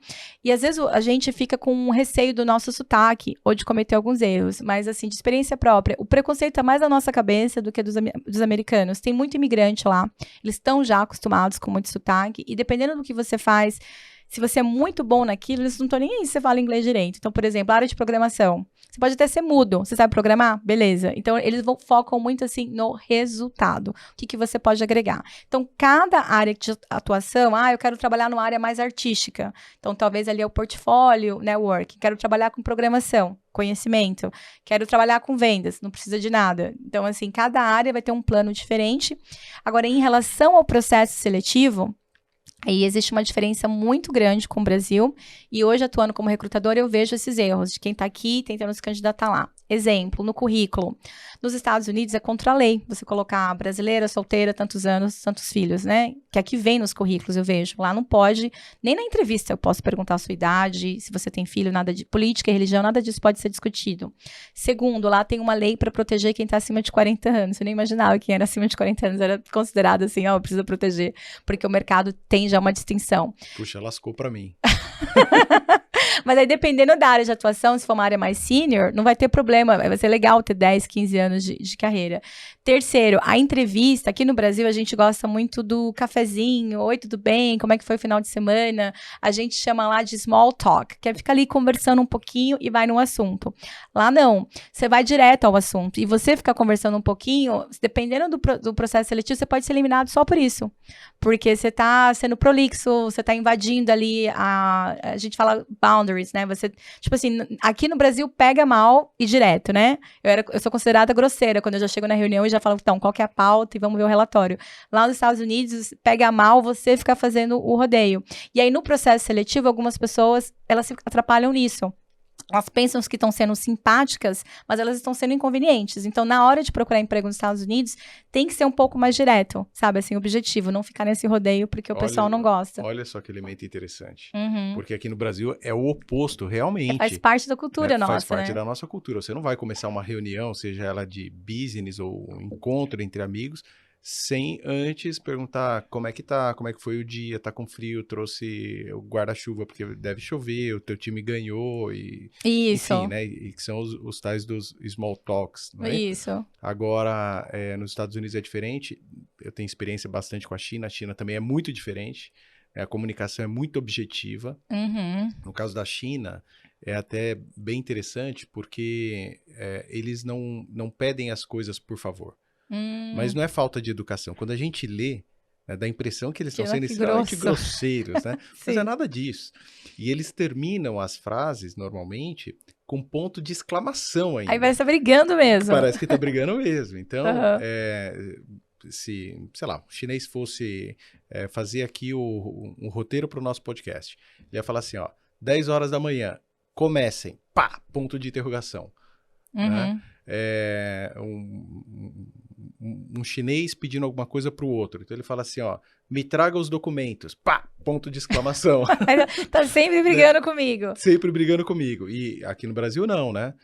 E às vezes a gente fica com um receio do nosso sotaque ou de cometer alguns erros. Mas, assim, de experiência própria, o preconceito é mais da nossa cabeça do que dos americanos. Tem muito imigrante lá. Eles estão já acostumados com muito sotaque e dependendo do que você faz, se você é muito bom naquilo, eles não estão nem aí se você fala inglês direito. Então, por exemplo, a área de programação. Você pode até ser mudo. Você sabe programar? Beleza. Então, eles focam muito, assim, no resultado. O que você pode agregar. Então, cada área de atuação, eu quero trabalhar numa área mais artística. Então, talvez ali é o portfólio, network. Quero trabalhar com programação, conhecimento. Quero trabalhar com vendas. Não precisa de nada. Então, assim, cada área vai ter um plano diferente. Agora, em relação ao processo seletivo, aí existe uma diferença muito grande com o Brasil e hoje, atuando como recrutadora, eu vejo esses erros de quem está aqui tentando se candidatar lá. Exemplo, no currículo. Nos Estados Unidos é contra a lei você colocar brasileira, solteira, tantos anos, tantos filhos, né? Que aqui vem nos currículos, eu vejo. Lá não pode, nem na entrevista eu posso perguntar a sua idade, se você tem filho, nada de política e religião, nada disso pode ser discutido. Segundo, lá tem uma lei para proteger quem está acima de 40 anos. Eu nem imaginava que quem era acima de 40 anos era considerado assim, precisa proteger, porque o mercado tem já uma distinção. Puxa, lascou para mim. Mas aí, dependendo da área de atuação, se for uma área mais senior, não vai ter problema, vai ser legal ter 10, 15 anos de carreira. Terceiro, a entrevista. Aqui no Brasil, a gente gosta muito do cafezinho. Oi, tudo bem? Como é que foi o final de semana? A gente chama lá de small talk, que é ficar ali conversando um pouquinho e vai no assunto. Lá não, você vai direto ao assunto. E você ficar conversando um pouquinho, dependendo do processo seletivo, você pode ser eliminado só por isso. Porque você está sendo prolixo, você está invadindo ali a gente fala boundaries, né? Você, tipo assim, aqui no Brasil pega mal e direto, né? Eu sou considerada grosseira quando eu já chego na reunião e já falo, então, qual que é a pauta e vamos ver o relatório. Lá nos Estados Unidos, pega mal você ficar fazendo o rodeio. E aí, no processo seletivo, algumas pessoas, elas se atrapalham nisso. Elas pensam que estão sendo simpáticas, mas elas estão sendo inconvenientes. Então, na hora de procurar emprego nos Estados Unidos, tem que ser um pouco mais direto, sabe? Assim, objetivo, não ficar nesse rodeio porque o pessoal não gosta. Olha só que elemento interessante. Uhum. Porque aqui no Brasil é o oposto, realmente. Faz parte da cultura nossa, faz parte né? da nossa cultura. Você não vai começar uma reunião, seja ela de business ou um encontro entre amigos, sem antes perguntar como é que tá, como é que foi o dia, tá com frio, trouxe o guarda-chuva porque deve chover, o teu time ganhou e... Isso. Enfim, né? E que são os tais dos small talks, não é? Isso. Agora, nos Estados Unidos é diferente, eu tenho experiência bastante com a China também é muito diferente, a comunicação é muito objetiva. Uhum. No caso da China, é até bem interessante porque eles não pedem as coisas por favor. Mas não é falta de educação. Quando a gente lê, dá a impressão que eles estão sendo extremamente grosseiros, né? Mas é nada disso. E eles terminam as frases, normalmente, com ponto de exclamação ainda. Aí parece que tá brigando mesmo. Parece que tá brigando mesmo. Então, se, sei lá, o chinês fosse fazer aqui um roteiro para o nosso podcast, ele ia falar assim, 10 horas da manhã, comecem, pá, ponto de interrogação. Uhum. Né? Um chinês pedindo alguma coisa para o outro. Então ele fala assim, me traga os documentos. Pá, ponto de exclamação. Tá sempre brigando comigo. Sempre brigando comigo. E aqui no Brasil não, né?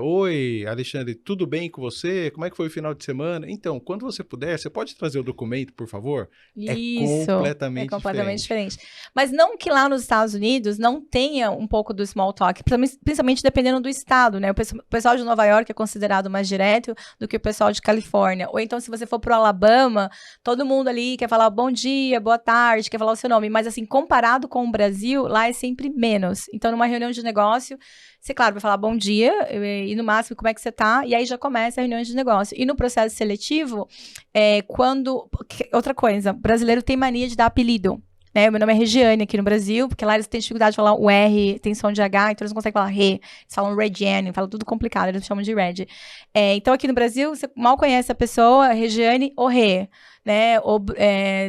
Oi, Alexandre, tudo bem com você? Como é que foi o final de semana? Então, quando você puder, você pode trazer o documento, por favor? Isso, é Completamente completamente diferente. diferente. Mas não que lá nos Estados Unidos não tenha um pouco do small talk, principalmente dependendo do estado, né? O pessoal de Nova York é considerado mais direto do que o pessoal de Califórnia. Ou então, se você for pro Alabama, todo mundo ali quer falar bom dia, boa tarde, quer falar o seu nome. Mas, assim, comparado com o Brasil, lá é sempre menos. Então, numa reunião de negócio, você, claro, vai falar bom dia, e no máximo, como é que você tá? E aí já começa a reunião de negócio. E no processo seletivo, outra coisa, brasileiro tem mania de dar apelido. Né? Meu nome é Regiane aqui no Brasil, porque lá eles têm dificuldade de falar o R, tem som de H, então eles não conseguem falar Re. Eles falam Regiane, falam tudo complicado, eles chamam de Reg. Então aqui no Brasil, você mal conhece a pessoa, Regiane ou Re. Né, ou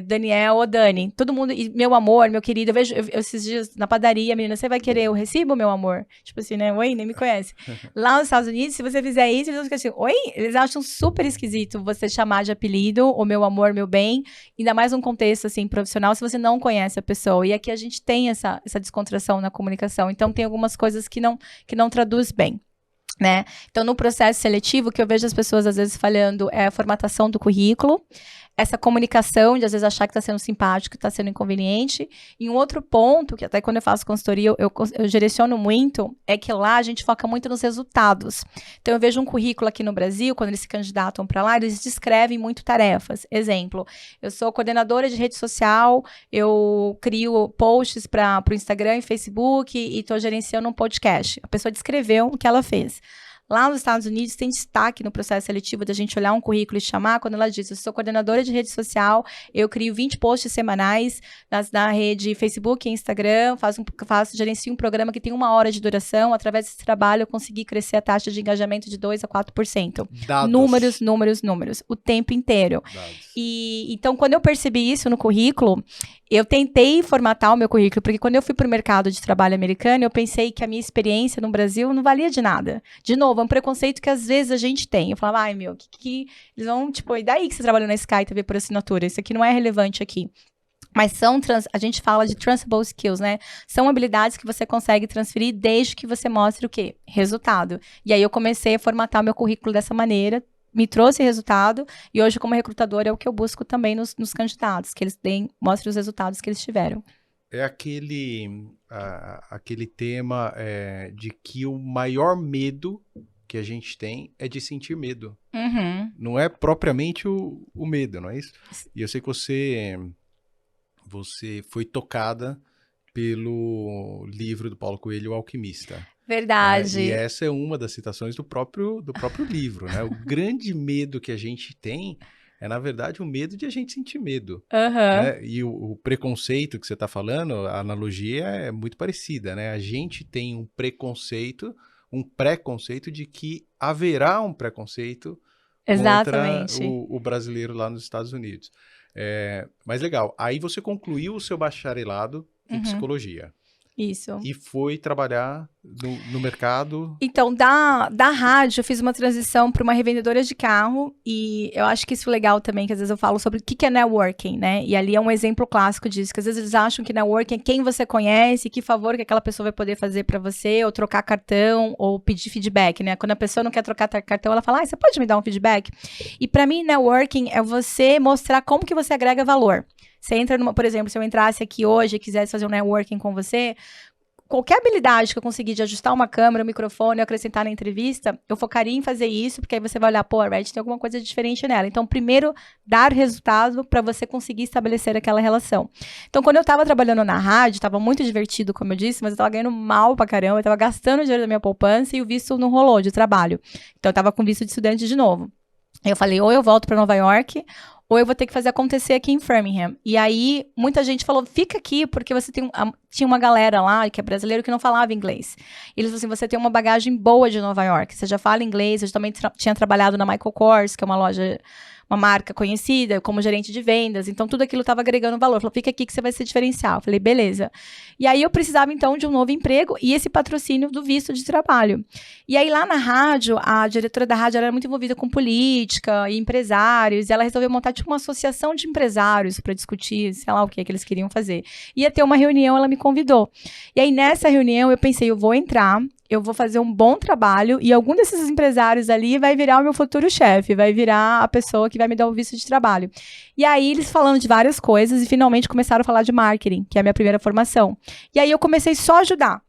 Daniel ou Dani, todo mundo, e meu amor, meu querido, eu vejo esses dias na padaria, menina, você vai querer o recibo, meu amor? Tipo assim, né, oi, nem me conhece. Lá nos Estados Unidos, se você fizer isso, eles vão ficar assim, oi? Eles acham super esquisito você chamar de apelido, ou meu amor, meu bem, ainda mais num contexto, assim, profissional, se você não conhece a pessoa, e aqui a gente tem essa descontração na comunicação, então tem algumas coisas que não traduz bem. Né? Então, no processo seletivo, o que eu vejo as pessoas às vezes falhando é a formatação do currículo, essa comunicação de às vezes achar que está sendo simpático, está sendo inconveniente. E um outro ponto, que até quando eu faço consultoria eu direciono muito, é que lá a gente foca muito nos resultados. Então eu vejo um currículo aqui no Brasil, quando eles se candidatam para lá, eles descrevem muito tarefas. Exemplo, eu sou coordenadora de rede social, eu crio posts para o Instagram e Facebook e estou gerenciando um podcast. A pessoa descreveu o que ela fez. Lá nos Estados Unidos tem destaque no processo seletivo da gente olhar um currículo e chamar, quando ela diz, eu sou coordenadora de rede social, eu crio 20 posts semanais na rede Facebook e Instagram, gerencio um programa que tem 1 hora de duração, através desse trabalho eu consegui crescer a taxa de engajamento de 2 a 4%. Dados. Números, o tempo inteiro. Então, quando eu percebi isso no currículo, eu tentei formatar o meu currículo, porque quando eu fui para o mercado de trabalho americano, eu pensei que a minha experiência no Brasil não valia de nada. De novo, é um preconceito que às vezes a gente tem. Eu falava, ai meu, que eles vão, tipo, e daí que você trabalhou na Sky TV por assinatura? Isso aqui não é relevante aqui. Mas a gente fala de transferable skills, né? São habilidades que você consegue transferir desde que você mostre o quê? Resultado. E aí eu comecei a formatar o meu currículo dessa maneira, me trouxe resultado, e hoje, como recrutadora, é o que eu busco também nos candidatos, que eles mostrem os resultados que eles tiveram. É aquele tema de que o maior medo que a gente tem é de sentir medo. Uhum. Não é propriamente o medo, não é isso? E eu sei que você foi tocada pelo livro do Paulo Coelho, O Alquimista. Verdade. E essa é uma das citações do próprio livro, né? O grande medo que a gente tem é, na verdade, o medo de a gente sentir medo. Né? E o preconceito que você está falando, a analogia é muito parecida, né? A gente tem um preconceito de que haverá um preconceito contra o brasileiro lá nos Estados Unidos. Mas legal, aí você concluiu o seu bacharelado em psicologia. Isso. E foi trabalhar no mercado? Então, da rádio, eu fiz uma transição para uma revendedora de carro, e eu acho que isso é legal também, que às vezes eu falo sobre o que é networking, né? E ali é um exemplo clássico disso, que às vezes eles acham que networking é quem você conhece, que favor que aquela pessoa vai poder fazer para você, ou trocar cartão, ou pedir feedback, né? Quando a pessoa não quer trocar cartão, ela fala, você pode me dar um feedback? E para mim, networking é você mostrar como que você agrega valor. Você entra por exemplo, se eu entrasse aqui hoje e quisesse fazer um networking com você, qualquer habilidade que eu conseguir de ajustar uma câmera, um microfone, acrescentar na entrevista, eu focaria em fazer isso, porque aí você vai olhar, a Red tem alguma coisa diferente nela. Então, primeiro, dar resultado para você conseguir estabelecer aquela relação. Então, quando eu estava trabalhando na rádio, estava muito divertido, como eu disse, mas eu estava ganhando mal pra caramba, eu estava gastando dinheiro da minha poupança e o visto não rolou de trabalho. Então, eu estava com visto de estudante de novo. Eu falei, ou eu volto para Nova York, ou eu vou ter que fazer acontecer aqui em Framingham. E aí, muita gente falou, fica aqui, porque você tinha uma galera lá, que é brasileiro, que não falava inglês. E eles falaram assim, você tem uma bagagem boa de Nova York, você já fala inglês, eu também tinha trabalhado na Michael Kors, que é uma loja, uma marca conhecida, como gerente de vendas, então tudo aquilo estava agregando valor. Falou, fica aqui que você vai se diferenciar. Eu falei, beleza. E aí eu precisava, então, de um novo emprego e esse patrocínio do visto de trabalho. E aí lá na rádio, a diretora da rádio era muito envolvida com política e empresários, e ela resolveu montar tipo uma associação de empresários para discutir, sei lá o que eles queriam fazer. Ia ter uma reunião, ela me convidou. E aí, nessa reunião, eu pensei, eu vou entrar, eu vou fazer um bom trabalho e algum desses empresários ali vai virar o meu futuro chefe, vai virar a pessoa que vai me dar o visto de trabalho. E aí, eles falando de várias coisas e finalmente começaram a falar de marketing, que é a minha primeira formação. E aí, eu comecei só a ajudar.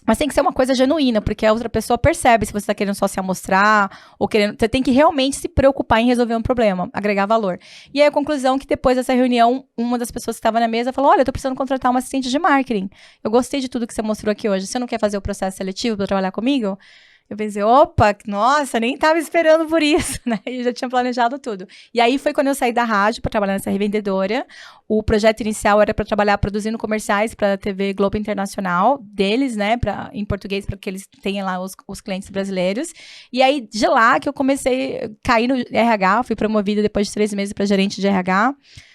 Mas tem que ser uma coisa genuína, porque a outra pessoa percebe se você está querendo só se amostrar, ou querendo... Você tem que realmente se preocupar em resolver um problema, agregar valor. E aí a conclusão que depois dessa reunião, uma das pessoas que estava na mesa falou, olha, eu tô precisando contratar uma assistente de marketing. Eu gostei de tudo que você mostrou aqui hoje. Você não quer fazer o processo seletivo para trabalhar comigo? Eu pensei, opa, nossa, nem tava esperando por isso, né? Eu já tinha planejado tudo. E aí foi quando eu saí da rádio para trabalhar nessa revendedora. O projeto inicial era para trabalhar produzindo comerciais para a TV Globo Internacional deles, né? Em português, para que eles tenham lá os clientes brasileiros. E aí, de lá que eu comecei a cair no RH, fui promovida depois de 3 meses para gerente de RH.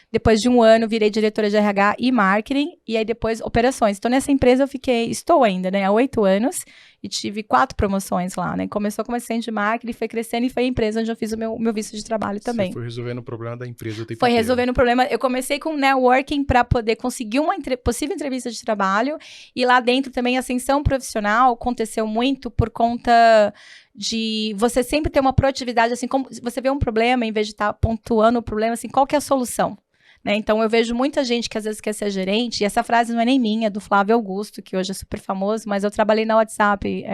Depois de 1 ano, virei diretora de RH e marketing, e aí depois operações. Então, nessa empresa estou ainda, né, há 8 anos, e tive 4 promoções lá, né. Começou como assistente de marketing, foi crescendo, e foi a empresa onde eu fiz o meu visto de trabalho também. Você foi resolvendo o problema da empresa o tempo Foi inteiro. resolvendo o problema. Eu comecei com networking para poder conseguir uma possível entrevista de trabalho, e lá dentro também a ascensão profissional aconteceu muito por conta de você sempre ter uma proatividade, assim, como você vê um problema, em vez de estar pontuando o problema, assim, qual que é a solução? Né? Então, eu vejo muita gente que às vezes quer ser gerente, e essa frase não é nem minha, é do Flávio Augusto, que hoje é super famoso, mas eu trabalhei na WhatsApp,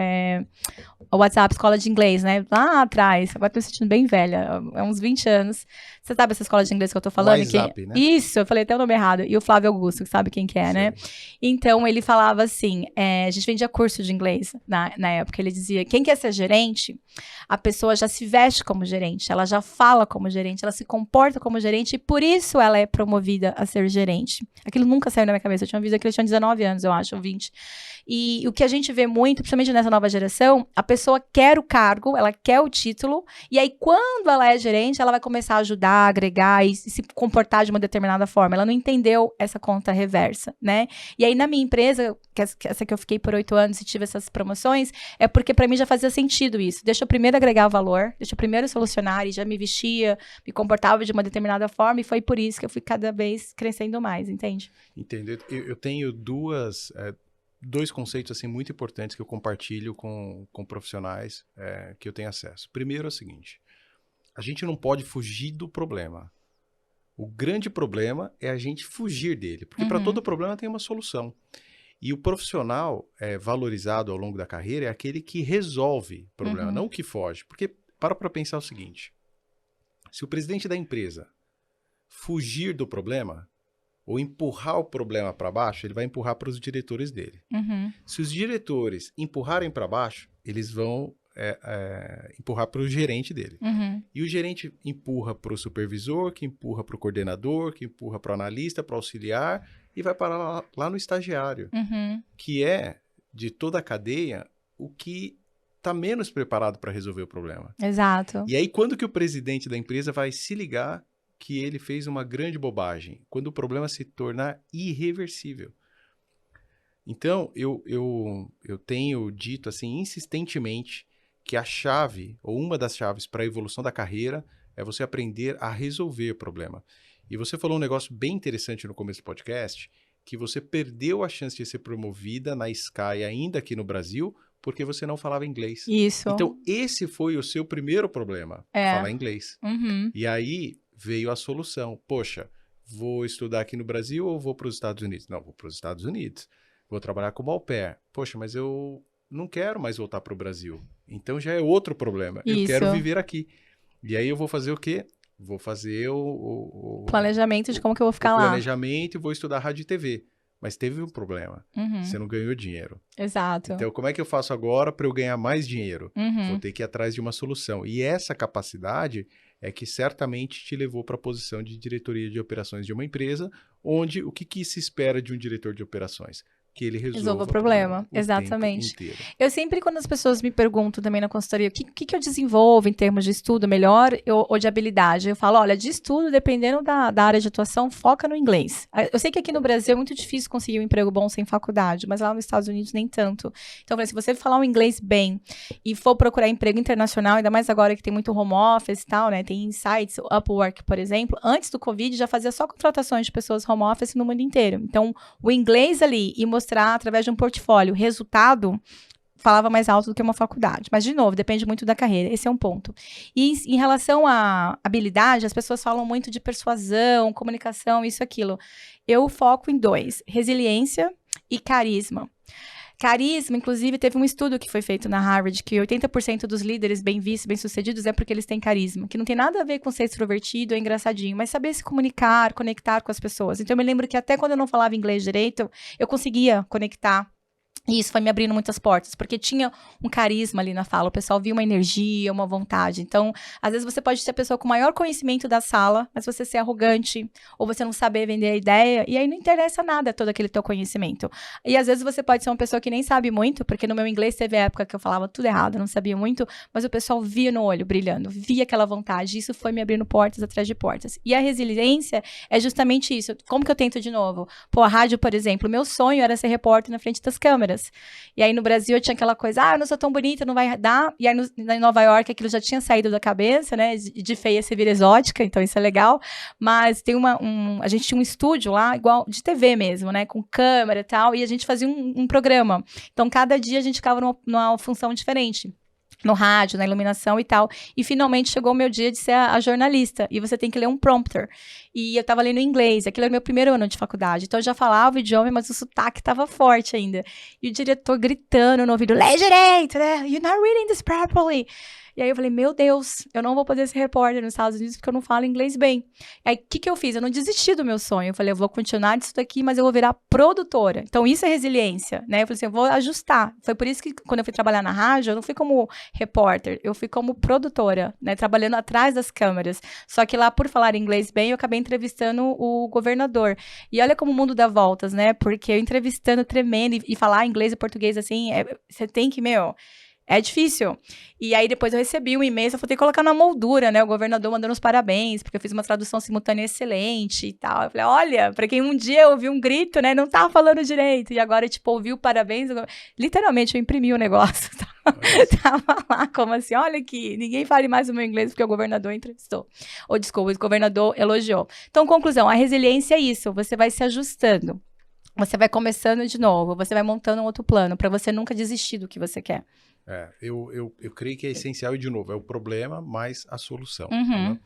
o WhatsApp, escola de inglês, né? Lá atrás, agora tô me sentindo bem velha, há uns 20 anos. Você sabe essa escola de inglês que eu tô falando? WhatsApp, né? Isso, eu falei até o nome errado. E o Flávio Augusto, que sabe quem que é, né? Então, ele falava assim, a gente vendia curso de inglês na época, ele dizia, quem quer ser gerente, a pessoa já se veste como gerente, ela já fala como gerente, ela se comporta como gerente, e por isso ela é promovida a ser gerente. Aquilo nunca saiu da minha cabeça, eu tinha visto que ele tinha 19 anos, eu acho, ou 20. E o que a gente vê muito, principalmente nessa nova geração, a pessoa quer o cargo, ela quer o título, e aí quando ela é gerente, ela vai começar a ajudar, agregar e se comportar de uma determinada forma. Ela não entendeu essa conta reversa, né? E aí na minha empresa, essa que eu fiquei por 8 anos e tive essas promoções, é porque para mim já fazia sentido isso. Deixa eu primeiro agregar valor, deixa eu primeiro solucionar, e já me vestia, me comportava de uma determinada forma, e foi por isso que eu fui cada vez crescendo mais, entende? Entendo. Eu tenho dois conceitos assim muito importantes que eu compartilho com profissionais que eu tenho acesso. Primeiro é o seguinte, a gente não pode fugir do problema. O grande problema é a gente fugir dele, porque para todo problema tem uma solução. E o profissional valorizado ao longo da carreira é aquele que resolve o problema, não o que foge. Porque para pensar o seguinte, se o presidente da empresa fugir do problema, ou empurrar o problema para baixo, ele vai empurrar para os diretores dele. Se os diretores empurrarem para baixo, eles vão empurrar para o gerente dele. E o gerente empurra para o supervisor, que empurra para o coordenador, que empurra para o analista, para o auxiliar, e vai parar lá no estagiário, que é, de toda a cadeia, o que está menos preparado para resolver o problema. Exato. E aí, quando que o presidente da empresa vai se ligar que ele fez uma grande bobagem? Quando o problema se tornar irreversível. Então, eu tenho dito assim insistentemente que a chave, ou uma das chaves para a evolução da carreira, é você aprender a resolver o problema. E você falou um negócio bem interessante no começo do podcast, que você perdeu a chance de ser promovida na Sky ainda aqui no Brasil, porque você não falava inglês. Isso. Então, esse foi o seu primeiro problema, falar inglês. E aí veio a solução. Poxa, vou estudar aqui no Brasil ou vou para os Estados Unidos? Não, vou para os Estados Unidos. Vou trabalhar como au pair. Poxa, mas eu não quero mais voltar para o Brasil. Então já é outro problema. Isso. Eu quero viver aqui. E aí eu vou fazer o quê? Vou fazer o planejamento de como que eu vou ficar lá. Planejamento e vou estudar rádio e TV. Mas teve um problema. Você não ganhou dinheiro. Exato. Então, como é que eu faço agora para eu ganhar mais dinheiro? Vou ter que ir atrás de uma solução. E essa capacidade é que certamente te levou para a posição de diretoria de operações de uma empresa, onde o que se espera de um diretor de operações? Que ele resolva o problema. Exatamente. Eu sempre, quando as pessoas me perguntam também na consultoria, o que eu desenvolvo em termos de estudo melhor ou de habilidade, eu falo, olha, de estudo, dependendo da área de atuação, foca no inglês. Eu sei que aqui no Brasil é muito difícil conseguir um emprego bom sem faculdade, mas lá nos Estados Unidos nem tanto. Então, se você falar um inglês bem e for procurar emprego internacional, ainda mais agora que tem muito home office e tal, né? Tem Insights, o Upwork, por exemplo, antes do Covid já fazia só contratações de pessoas home office no mundo inteiro. Então, o inglês ali e mostrar mostrar através de um portfólio. Resultado falava mais alto do que uma faculdade. Mas, de novo, depende muito da carreira. Esse é um ponto. E em relação à habilidade, as pessoas falam muito de persuasão, comunicação, isso, aquilo. Eu foco em 2, resiliência e carisma. Carisma, inclusive, teve um estudo que foi feito na Harvard, que 80% dos líderes bem vistos, bem-sucedidos, é porque eles têm carisma, que não tem nada a ver com ser extrovertido ou engraçadinho, mas saber se comunicar, conectar com as pessoas. Então, eu me lembro que até quando eu não falava inglês direito, eu conseguia conectar. E isso foi me abrindo muitas portas, porque tinha um carisma ali na fala, o pessoal via uma energia, uma vontade. Então, às vezes você pode ser a pessoa com o maior conhecimento da sala, mas você ser arrogante, ou você não saber vender a ideia, e aí não interessa nada todo aquele teu conhecimento. E às vezes você pode ser uma pessoa que nem sabe muito, porque no meu inglês teve época que eu falava tudo errado, não sabia muito, mas o pessoal via no olho brilhando, via aquela vontade, e isso foi me abrindo portas atrás de portas. E a resiliência é justamente isso. Como que eu tento de novo? Pô, a rádio, por exemplo, meu sonho era ser repórter na frente das câmeras. E aí no Brasil eu tinha aquela coisa, eu não sou tão bonita, não vai dar. E aí em Nova York aquilo já tinha saído da cabeça, né? De feia se vira exótica, então isso é legal. Mas tem a gente tinha um estúdio lá, igual de TV mesmo, né? Com câmera e tal, e a gente fazia um programa. Então cada dia a gente ficava numa função diferente. No rádio, na iluminação e tal. E finalmente chegou o meu dia de ser a jornalista. E você tem que ler um prompter. E eu tava lendo em inglês. Aquilo era meu primeiro ano de faculdade. Então eu já falava o idioma, mas o sotaque tava forte ainda. E o diretor gritando no ouvido, lê direito, né? You're not reading this properly. E aí eu falei, meu Deus, eu não vou poder ser repórter nos Estados Unidos porque eu não falo inglês bem. Aí o que eu fiz? Eu não desisti do meu sonho. Eu falei, eu vou continuar disso daqui, mas eu vou virar produtora. Então isso é resiliência, né? Eu falei assim, eu vou ajustar. Foi por isso que quando eu fui trabalhar na rádio, eu não fui como repórter, eu fui como produtora, né? Trabalhando atrás das câmeras. Só que lá, por falar inglês bem, eu acabei entrevistando o governador. E olha como o mundo dá voltas, né? Porque eu entrevistando tremendo e falar inglês e português assim, você tem que, é difícil. E aí depois eu recebi um e-mail, eu falei, colocar na moldura, né? O governador mandando os parabéns, porque eu fiz uma tradução simultânea excelente e tal. Eu falei, olha, pra quem um dia ouviu um grito, né? Não tava falando direito. E agora, ouviu parabéns. Literalmente, eu imprimi o negócio. Tava lá, como assim, olha aqui, ninguém fale mais o meu inglês porque o governador entrevistou. Ou, desculpa, o governador elogiou. Então, conclusão, a resiliência é isso, você vai se ajustando. Você vai começando de novo, você vai montando um outro plano, pra você nunca desistir do que você quer. Eu creio que é essencial, e de novo, é o problema mais a solução. Uhum. Né?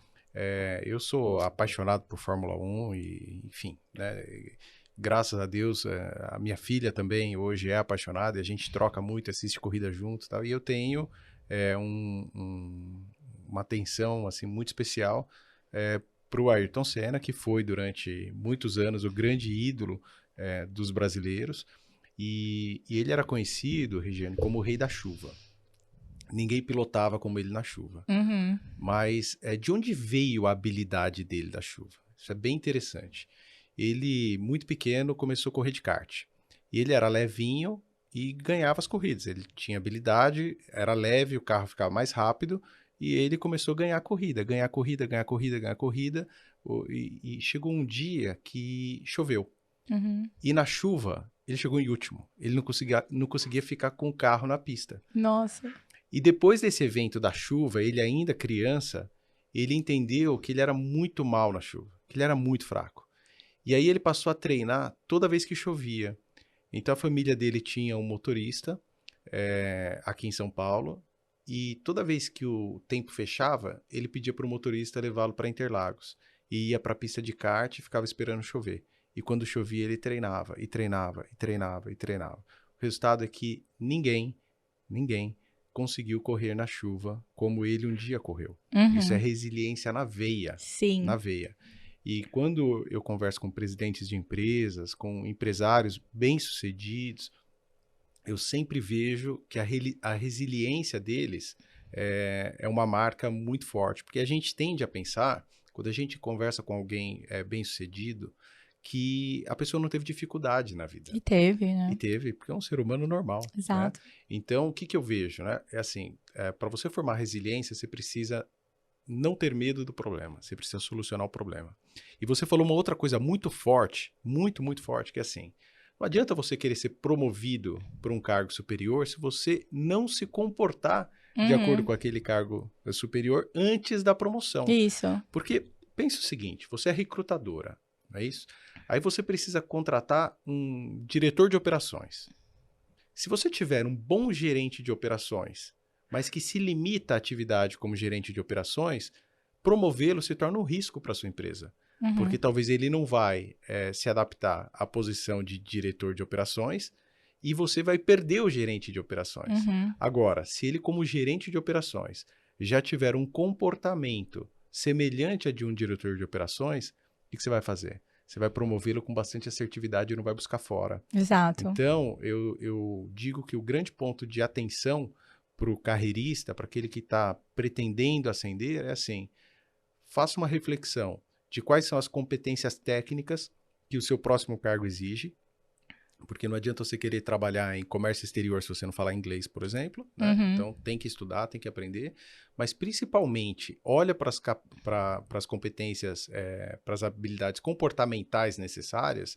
Eu sou apaixonado por Fórmula 1 e, enfim, né? Graças a Deus, a minha filha também hoje é apaixonada e a gente troca muito, assiste corrida junto e tal. E eu tenho uma atenção assim, muito especial para o Ayrton Senna, que foi durante muitos anos o grande ídolo dos brasileiros. E ele era conhecido, Regiane, como o rei da chuva. Ninguém pilotava como ele na chuva. Uhum. Mas de onde veio a habilidade dele da chuva? Isso é bem interessante. Ele, muito pequeno, começou a correr de kart. E ele era levinho e ganhava as corridas. Ele tinha habilidade, era leve, o carro ficava mais rápido. E ele começou a ganhar corrida. E chegou um dia que choveu. Uhum. E na chuva, ele chegou em último. Ele não conseguia ficar com o carro na pista. Nossa. E depois desse evento da chuva, ele ainda criança, ele entendeu que ele era muito mal na chuva, que ele era muito fraco. E aí ele passou a treinar toda vez que chovia. Então a família dele tinha um motorista aqui em São Paulo, e toda vez que o tempo fechava, ele pedia para o motorista levá-lo para Interlagos. E ia para a pista de kart e ficava esperando chover. E quando chovia, ele treinava, e treinava, e treinava, e treinava. O resultado é que ninguém conseguiu correr na chuva como ele um dia correu. Uhum. Isso é resiliência na veia. Sim. Na veia. E quando eu converso com presidentes de empresas, com empresários bem-sucedidos, eu sempre vejo que a resiliência deles é uma marca muito forte. Porque a gente tende a pensar, quando a gente conversa com alguém bem-sucedido, que a pessoa não teve dificuldade na vida. E teve, né? E teve, porque é um ser humano normal. Exato. Né? Então, o que eu vejo? Né? É assim, para você formar resiliência, você precisa não ter medo do problema. Você precisa solucionar o problema. E você falou uma outra coisa muito forte, muito, muito forte, que é assim, não adianta você querer ser promovido para um cargo superior se você não se comportar de acordo com aquele cargo superior antes da promoção. Isso. Porque, pensa o seguinte, você é recrutadora. não é isso? Aí você precisa contratar um diretor de operações. Se você tiver um bom gerente de operações, mas que se limita à atividade como gerente de operações, promovê-lo se torna um risco para a sua empresa. Porque talvez ele não vai se adaptar à posição de diretor de operações e você vai perder o gerente de operações. Agora, se ele como gerente de operações já tiver um comportamento semelhante a de um diretor de operações, o que você vai fazer? Você vai promovê-lo com bastante assertividade e não vai buscar fora. Exato. Então, eu digo que o grande ponto de atenção para o carreirista, para aquele que está pretendendo ascender, é assim, faça uma reflexão de quais são as competências técnicas que o seu próximo cargo exige, porque não adianta você querer trabalhar em comércio exterior se você não falar inglês, por exemplo, né? Então, tem que estudar, tem que aprender, mas principalmente, olha para as competências, para as habilidades comportamentais necessárias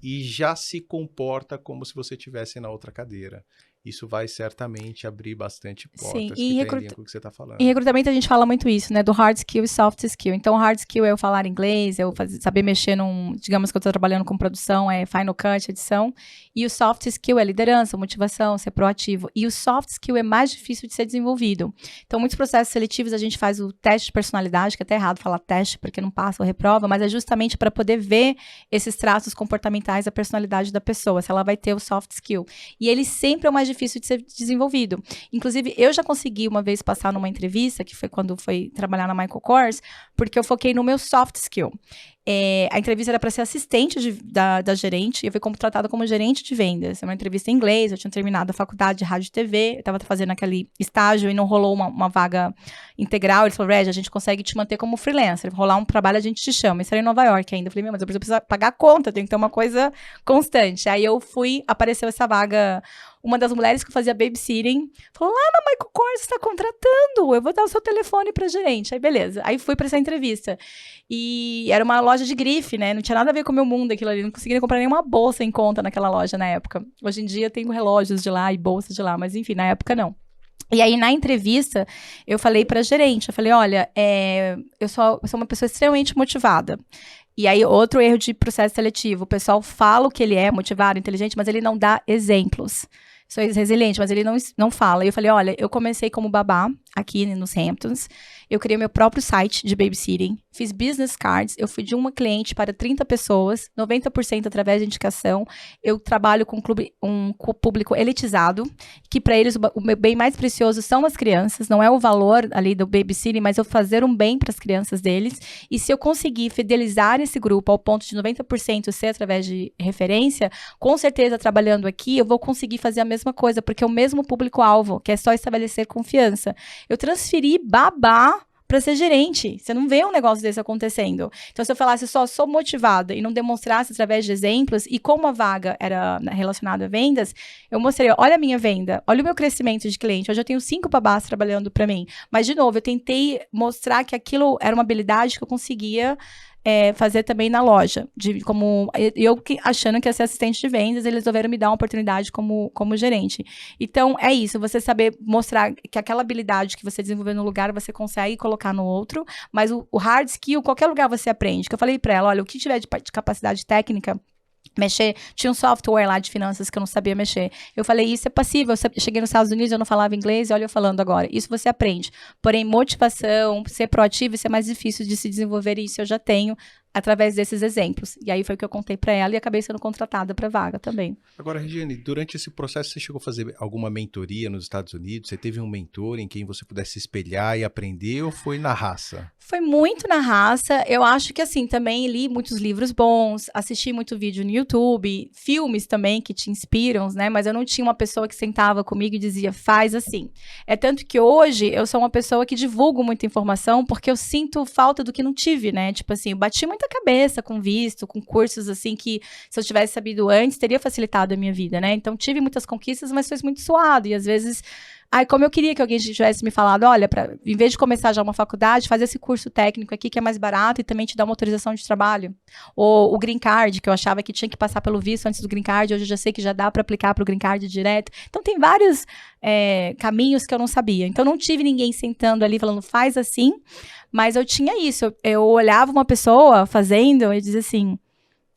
e já se comporta como se você estivesse na outra cadeira. Isso vai certamente abrir bastante portas que tem com o que você está falando. Em recrutamento a gente fala muito isso, né? Do hard skill e soft skill. Então, hard skill é eu falar inglês, eu saber mexer digamos que eu estou trabalhando com produção, Final Cut, edição. E o soft skill é liderança, motivação, ser proativo. E o soft skill é mais difícil de ser desenvolvido. Então, muitos processos seletivos a gente faz o teste de personalidade, que é até errado falar teste, porque não passa ou reprova, mas é justamente para poder ver esses traços comportamentais da personalidade da pessoa, se ela vai ter o soft skill. E ele sempre é o mais difícil de ser desenvolvido. Inclusive, eu já consegui uma vez passar numa entrevista, que foi quando foi trabalhar na Michael Kors, porque eu foquei no meu soft skill. A entrevista era para ser assistente da gerente, e eu fui contratada como gerente de vendas. É uma entrevista em inglês, eu tinha terminado a faculdade de rádio e TV, eu estava fazendo aquele estágio e não rolou uma vaga integral. Ele falou, Regi, a gente consegue te manter como freelancer, rolar um trabalho a gente te chama. Isso era em Nova York ainda. Eu falei, mas eu preciso pagar a conta, tem que ter uma coisa constante. Aí apareceu essa vaga. Uma das mulheres que fazia babysitting falou, lá na Michael Kors você está contratando, eu vou dar o seu telefone para gerente. Aí beleza, aí fui para essa entrevista. E era uma loja de grife, né? Não tinha nada a ver com o meu mundo aquilo ali, não conseguia comprar nenhuma bolsa em conta naquela loja na época. Hoje em dia tem relógios de lá e bolsas de lá, mas enfim, na época não. E aí, na entrevista, eu falei para a gerente, eu falei, olha, eu sou uma pessoa extremamente motivada. E aí, outro erro de processo seletivo, o pessoal fala o que ele é, motivado, inteligente, mas ele não dá exemplos. Sou resiliente, mas ele não fala. E eu falei, olha, eu comecei como babá aqui nos Hamptons, eu criei meu próprio site de babysitting, fiz business cards, eu fui de uma cliente para 30 pessoas, 90% através de indicação, eu trabalho com um público elitizado, que para eles o meu bem mais precioso são as crianças, não é o valor ali do babysitting, mas eu fazer um bem para as crianças deles, e se eu conseguir fidelizar esse grupo ao ponto de 90% ser através de referência, com certeza trabalhando aqui, eu vou conseguir fazer a mesma coisa, porque é o mesmo público-alvo, que é só estabelecer confiança. Eu transferi babá para ser gerente. Você não vê um negócio desse acontecendo. Então, se eu falasse só sou motivada e não demonstrasse através de exemplos, e como a vaga era relacionada a vendas, eu mostrei, olha a minha venda, olha o meu crescimento de cliente. Hoje eu tenho 5 babás trabalhando para mim. Mas, de novo, eu tentei mostrar que aquilo era uma habilidade que eu conseguia fazer também na loja. Eu achando que ia ser assistente de vendas, eles resolveram me dar uma oportunidade como gerente. Então, é isso, você saber mostrar que aquela habilidade que você desenvolveu no lugar, você consegue colocar no outro, mas o hard skill, qualquer lugar você aprende. Que eu falei pra ela, olha, o que tiver de capacidade técnica, mexer, tinha um software lá de finanças que eu não sabia mexer. Eu falei, isso é passível. Eu cheguei nos Estados Unidos, eu não falava inglês, e olha eu falando agora. Isso você aprende. Porém, motivação, ser proativo, isso é mais difícil de se desenvolver, e isso eu já tenho através desses exemplos. E aí foi o que eu contei para ela e acabei sendo contratada para vaga também. Agora, Regiane, durante esse processo você chegou a fazer alguma mentoria nos Estados Unidos? Você teve um mentor em quem você pudesse se espelhar e aprender, ou foi na raça? Foi muito na raça. Eu acho que assim, também li muitos livros bons, assisti muito vídeo no YouTube, filmes também que te inspiram, né? Mas eu não tinha uma pessoa que sentava comigo e dizia, faz assim. É tanto que hoje eu sou uma pessoa que divulgo muita informação porque eu sinto falta do que não tive, né? Tipo assim, eu bati muita cabeça com visto, com cursos assim que se eu tivesse sabido antes, teria facilitado a minha vida, né? Então tive muitas conquistas, mas foi muito suado. E às vezes, como eu queria que alguém tivesse me falado, olha, em vez de começar já uma faculdade, faz esse curso técnico aqui que é mais barato e também te dá uma autorização de trabalho. Ou o Green Card, que eu achava que tinha que passar pelo visto antes do Green Card, hoje eu já sei que já dá para aplicar para o Green Card direto. Então tem vários caminhos que eu não sabia. Então não tive ninguém sentando ali falando, faz assim, mas eu tinha isso. Eu olhava uma pessoa fazendo e dizia assim,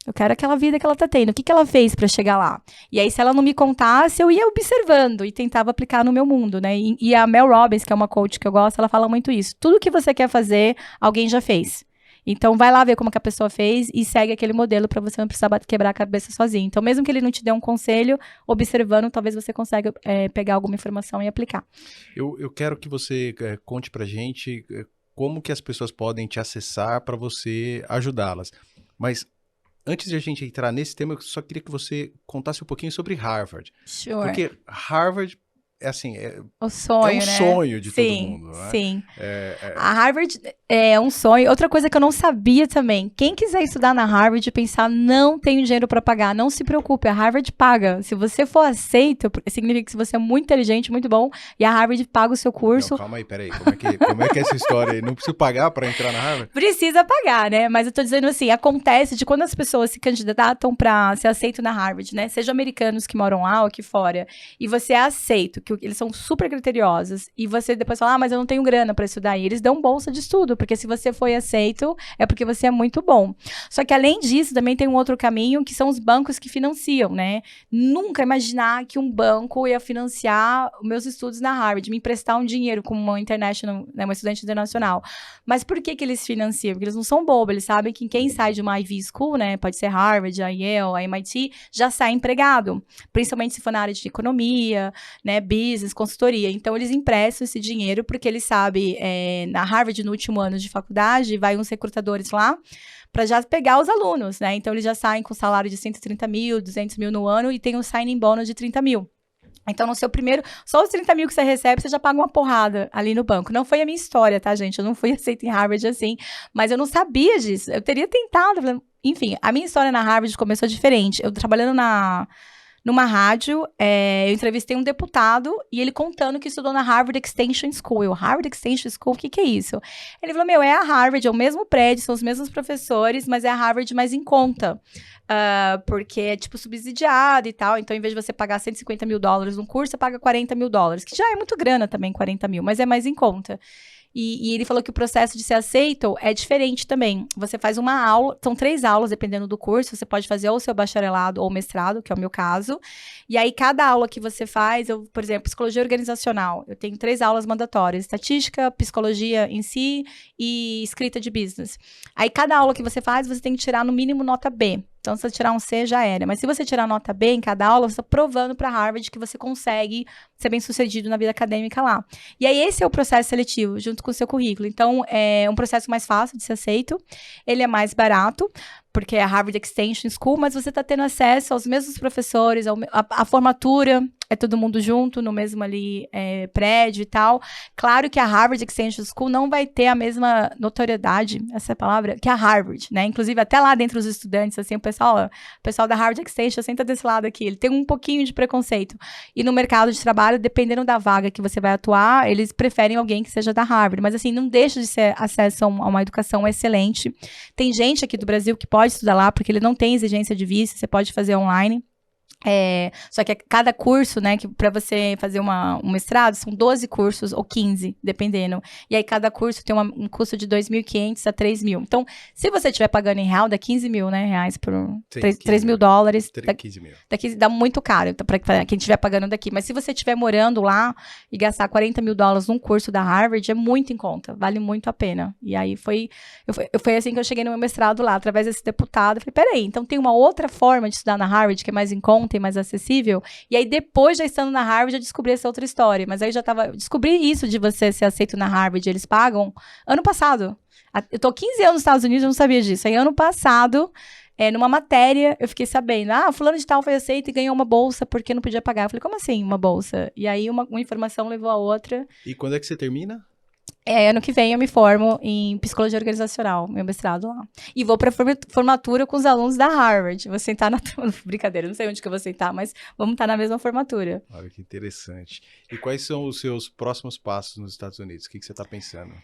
Eu quero aquela vida que ela tá tendo. O que que ela fez pra chegar lá? E aí, se ela não me contasse, eu ia observando e tentava aplicar no meu mundo, né? E a Mel Robbins, que é uma coach que eu gosto, ela fala muito isso. Tudo que você quer fazer, alguém já fez. Então, vai lá ver como que a pessoa fez e segue aquele modelo para você não precisar quebrar a cabeça sozinho. Então, mesmo que ele não te dê um conselho, observando, talvez você consiga pegar alguma informação e aplicar. Eu quero que você conte pra gente como que as pessoas podem te acessar para você ajudá-las. Mas antes de a gente entrar nesse tema, eu só queria que você contasse um pouquinho sobre Harvard. Sure. Porque Harvard é assim, o sonho, é um né? sonho de sim, todo mundo, né? Sim. A Harvard é um sonho. Outra coisa que eu não sabia também, quem quiser estudar na Harvard e pensar, não tenho dinheiro para pagar, não se preocupe, a Harvard paga. Se você for aceito, significa que você é muito inteligente, muito bom, e a Harvard paga o seu curso. Não, calma aí, peraí, como é que é essa história aí? Não precisa pagar para entrar na Harvard? Precisa pagar, né? Mas eu tô dizendo assim, acontece de quando as pessoas se candidatam para ser aceito na Harvard, né? Sejam americanos que moram lá ou aqui fora, e você é aceito, que eles são super criteriosos, e você depois fala, mas eu não tenho grana para estudar, e eles dão bolsa de estudo, porque se você foi aceito, é porque você é muito bom. Só que além disso, também tem um outro caminho, que são os bancos que financiam, né? Nunca imaginar que um banco ia financiar os meus estudos na Harvard, me emprestar um dinheiro como uma international, né, uma estudante internacional. Mas por que eles financiam? Porque eles não são bobos, eles sabem que quem sai de uma Ivy School, né, pode ser Harvard, a Yale, a MIT, já sai empregado, principalmente se for na área de economia, né, business, consultoria. Então, eles emprestam esse dinheiro porque eles sabem, na Harvard, no último ano de faculdade, vai uns recrutadores lá para já pegar os alunos, né? Então, eles já saem com salário de 130 mil, 200 mil no ano e tem um signing bônus de 30 mil. Então, no seu primeiro, só os 30 mil que você recebe, você já paga uma porrada ali no banco. Não foi a minha história, tá, gente? Eu não fui aceita em Harvard assim, mas eu não sabia disso. Eu teria tentado. Enfim, a minha história na Harvard começou diferente. Eu trabalhando numa rádio, eu entrevistei um deputado e ele contando que estudou na Harvard Extension School. Harvard Extension School, o que é isso? Ele falou, é a Harvard, é o mesmo prédio, são os mesmos professores, mas é a Harvard mais em conta. Porque é, tipo, subsidiado e tal. Então, em vez de você pagar 150 mil dólares num curso, você paga 40 mil dólares. Que já é muito grana também, 40 mil, mas é mais em conta. E ele falou que o processo de ser aceito é diferente também. Você faz uma aula, são 3 aulas, dependendo do curso. Você pode fazer ou o seu bacharelado ou mestrado, que é o meu caso. E aí, cada aula que você faz, por exemplo, psicologia organizacional, eu tenho 3 aulas mandatórias: estatística, psicologia em si e escrita de business. Aí, cada aula que você faz, você tem que tirar no mínimo nota B. Então, se você tirar um C, já era. Mas se você tirar nota B em cada aula, você está provando para Harvard que você consegue ser bem-sucedido na vida acadêmica lá. E aí, esse é o processo seletivo, junto com o seu currículo. Então, é um processo mais fácil de ser aceito. Ele é mais barato, porque é a Harvard Extension School, mas você está tendo acesso aos mesmos professores, a formatura, é todo mundo junto, no mesmo ali prédio e tal. Claro que a Harvard Extension School não vai ter a mesma notoriedade, essa é a palavra, que a Harvard, né? Inclusive, até lá dentro dos estudantes, assim, o pessoal da Harvard Extension senta desse lado aqui, ele tem um pouquinho de preconceito. E no mercado de trabalho, dependendo da vaga que você vai atuar, eles preferem alguém que seja da Harvard. Mas, assim, não deixa de ser acesso a uma educação excelente. Tem gente aqui do Brasil que pode estudar lá, porque ele não tem exigência de visto, você pode fazer online. Só que cada curso, né, que para você fazer um mestrado, são 12 cursos ou 15, dependendo. E aí cada curso tem um custo de 2.500 a 3.000. Então, se você estiver pagando em real, dá 15 mil, né, reais por 3 mil dólares. 15 mil. Daqui dá muito caro para quem estiver pagando daqui. Mas se você estiver morando lá e gastar 40 mil dólares num curso da Harvard, é muito em conta, vale muito a pena. E aí foi assim que eu cheguei no meu mestrado lá, através desse deputado. Eu falei, peraí, então tem uma outra forma de estudar na Harvard que é mais em conta e mais acessível. E aí, depois, já estando na Harvard, eu descobri essa outra história. Mas aí descobri isso de você ser aceito na Harvard, eles pagam, ano passado. Eu tô 15 anos nos Estados Unidos, eu não sabia disso. Aí, ano passado, numa matéria, eu fiquei sabendo, fulano de tal foi aceito e ganhou uma bolsa porque não podia pagar. Eu falei, como assim, uma bolsa? E aí, uma informação levou a outra. E quando é que você termina? Ano que vem eu me formo em psicologia organizacional, meu mestrado lá. E vou pra formatura com os alunos da Harvard. Vou sentar na turma. Brincadeira, não sei onde que eu vou sentar, mas vamos estar na mesma formatura. Olha que interessante. E quais são os seus próximos passos nos Estados Unidos? O que você está pensando?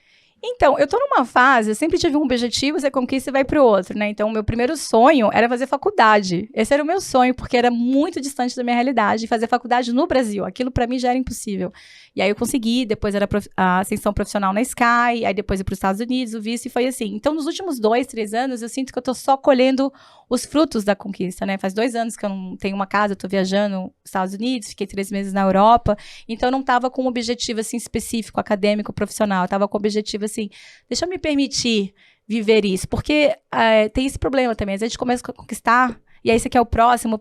Então, eu tô numa fase, eu sempre tive um objetivo, você conquista e vai pro outro, né? Então, o meu primeiro sonho era fazer faculdade. Esse era o meu sonho, porque era muito distante da minha realidade, fazer faculdade no Brasil. Aquilo pra mim já era impossível. E aí eu consegui, depois era a ascensão profissional na Sky, aí depois ir pros Estados Unidos, o visto, e foi assim. Então, nos últimos 2, 3 anos, eu sinto que eu tô só colhendo os frutos da conquista, né? Faz 2 anos que eu não tenho uma casa, eu tô viajando nos Estados Unidos, fiquei 3 meses na Europa, então eu não tava com um objetivo, assim, específico, acadêmico, profissional, eu tava com o objetivo, assim, deixa eu me permitir viver isso, porque tem esse problema também, às vezes a gente começa a conquistar, e aí você quer o próximo,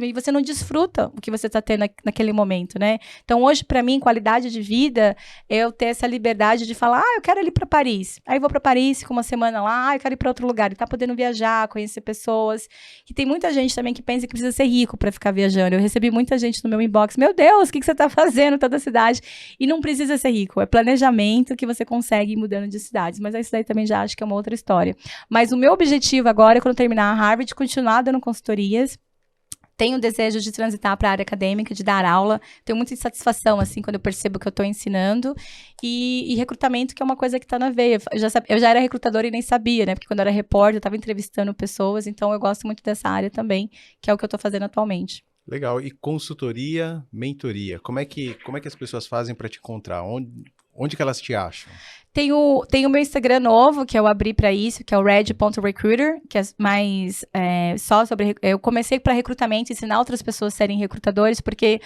e você não desfruta o que você está tendo naquele momento, né? Então, hoje, para mim, qualidade de vida é eu ter essa liberdade de falar, eu quero ir para Paris. Aí vou para Paris, fico uma semana lá, eu quero ir para outro lugar. E tá podendo viajar, conhecer pessoas. E tem muita gente também que pensa que precisa ser rico para ficar viajando. Eu recebi muita gente no meu inbox, meu Deus, o que você tá fazendo toda a cidade? E não precisa ser rico, é planejamento que você consegue ir mudando de cidades. Mas isso daí também já acho que é uma outra história. Mas o meu objetivo agora, quando terminar a Harvard, continuar dando consultorias. Tenho o desejo de transitar para a área acadêmica, de dar aula. Tenho muita satisfação, assim, quando eu percebo que eu estou ensinando. E recrutamento, que é uma coisa que está na veia. Eu já era recrutadora e nem sabia, né? Porque quando eu era repórter, eu estava entrevistando pessoas. Então, eu gosto muito dessa área também, que é o que eu estou fazendo atualmente. Legal. E consultoria, mentoria. Como é que as pessoas fazem para te encontrar? Onde que elas te acham? Tem o meu Instagram novo, que eu abri para isso, que é o red.recruiter, que é mais só sobre... Eu comecei para recrutamento, ensinar outras pessoas a serem recrutadores, porque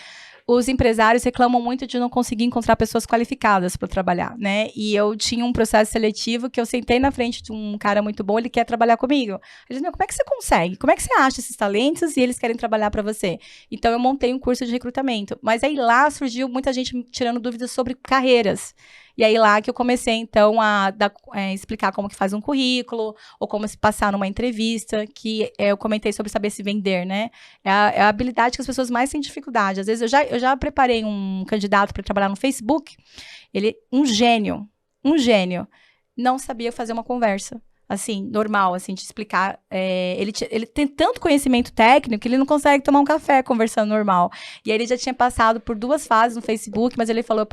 os empresários reclamam muito de não conseguir encontrar pessoas qualificadas para trabalhar, né? E eu tinha um processo seletivo que eu sentei na frente de um cara muito bom, ele quer trabalhar comigo. Ele disse, como é que você consegue? Como é que você acha esses talentos e eles querem trabalhar para você? Então, eu montei um curso de recrutamento. Mas aí lá surgiu muita gente tirando dúvidas sobre carreiras. E aí lá que eu comecei, então, a explicar como que faz um currículo, ou como se passar numa entrevista, que eu comentei sobre saber se vender, né? É a habilidade que as pessoas mais têm dificuldade. Às vezes, eu já preparei um candidato para trabalhar no Facebook, ele, um gênio, não sabia fazer uma conversa. Assim, normal, assim, de explicar. Ele tem tanto conhecimento técnico que ele não consegue tomar um café conversando normal. E aí ele já tinha passado por 2 fases no Facebook, mas ele falou,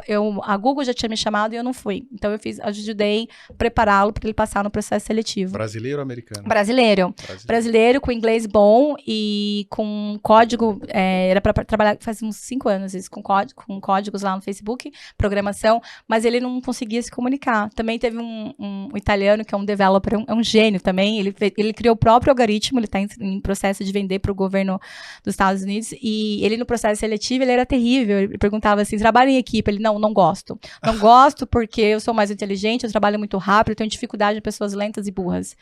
a Google já tinha me chamado e eu não fui. Então eu ajudei a prepará-lo para ele passar no processo seletivo. Brasileiro ou americano? Brasileiro, com inglês bom e com código, era para trabalhar faz uns 5 anos isso, com códigos lá no Facebook, programação, mas ele não conseguia se comunicar. Também teve um italiano que é um developer, é um gênio também, ele criou o próprio algoritmo, ele está em processo de vender para o governo dos Estados Unidos, e ele no processo seletivo, ele era terrível, ele perguntava assim, trabalha em equipe? Ele, não gosto. Não gosto porque eu sou mais inteligente, eu trabalho muito rápido, eu tenho dificuldade em pessoas lentas e burras.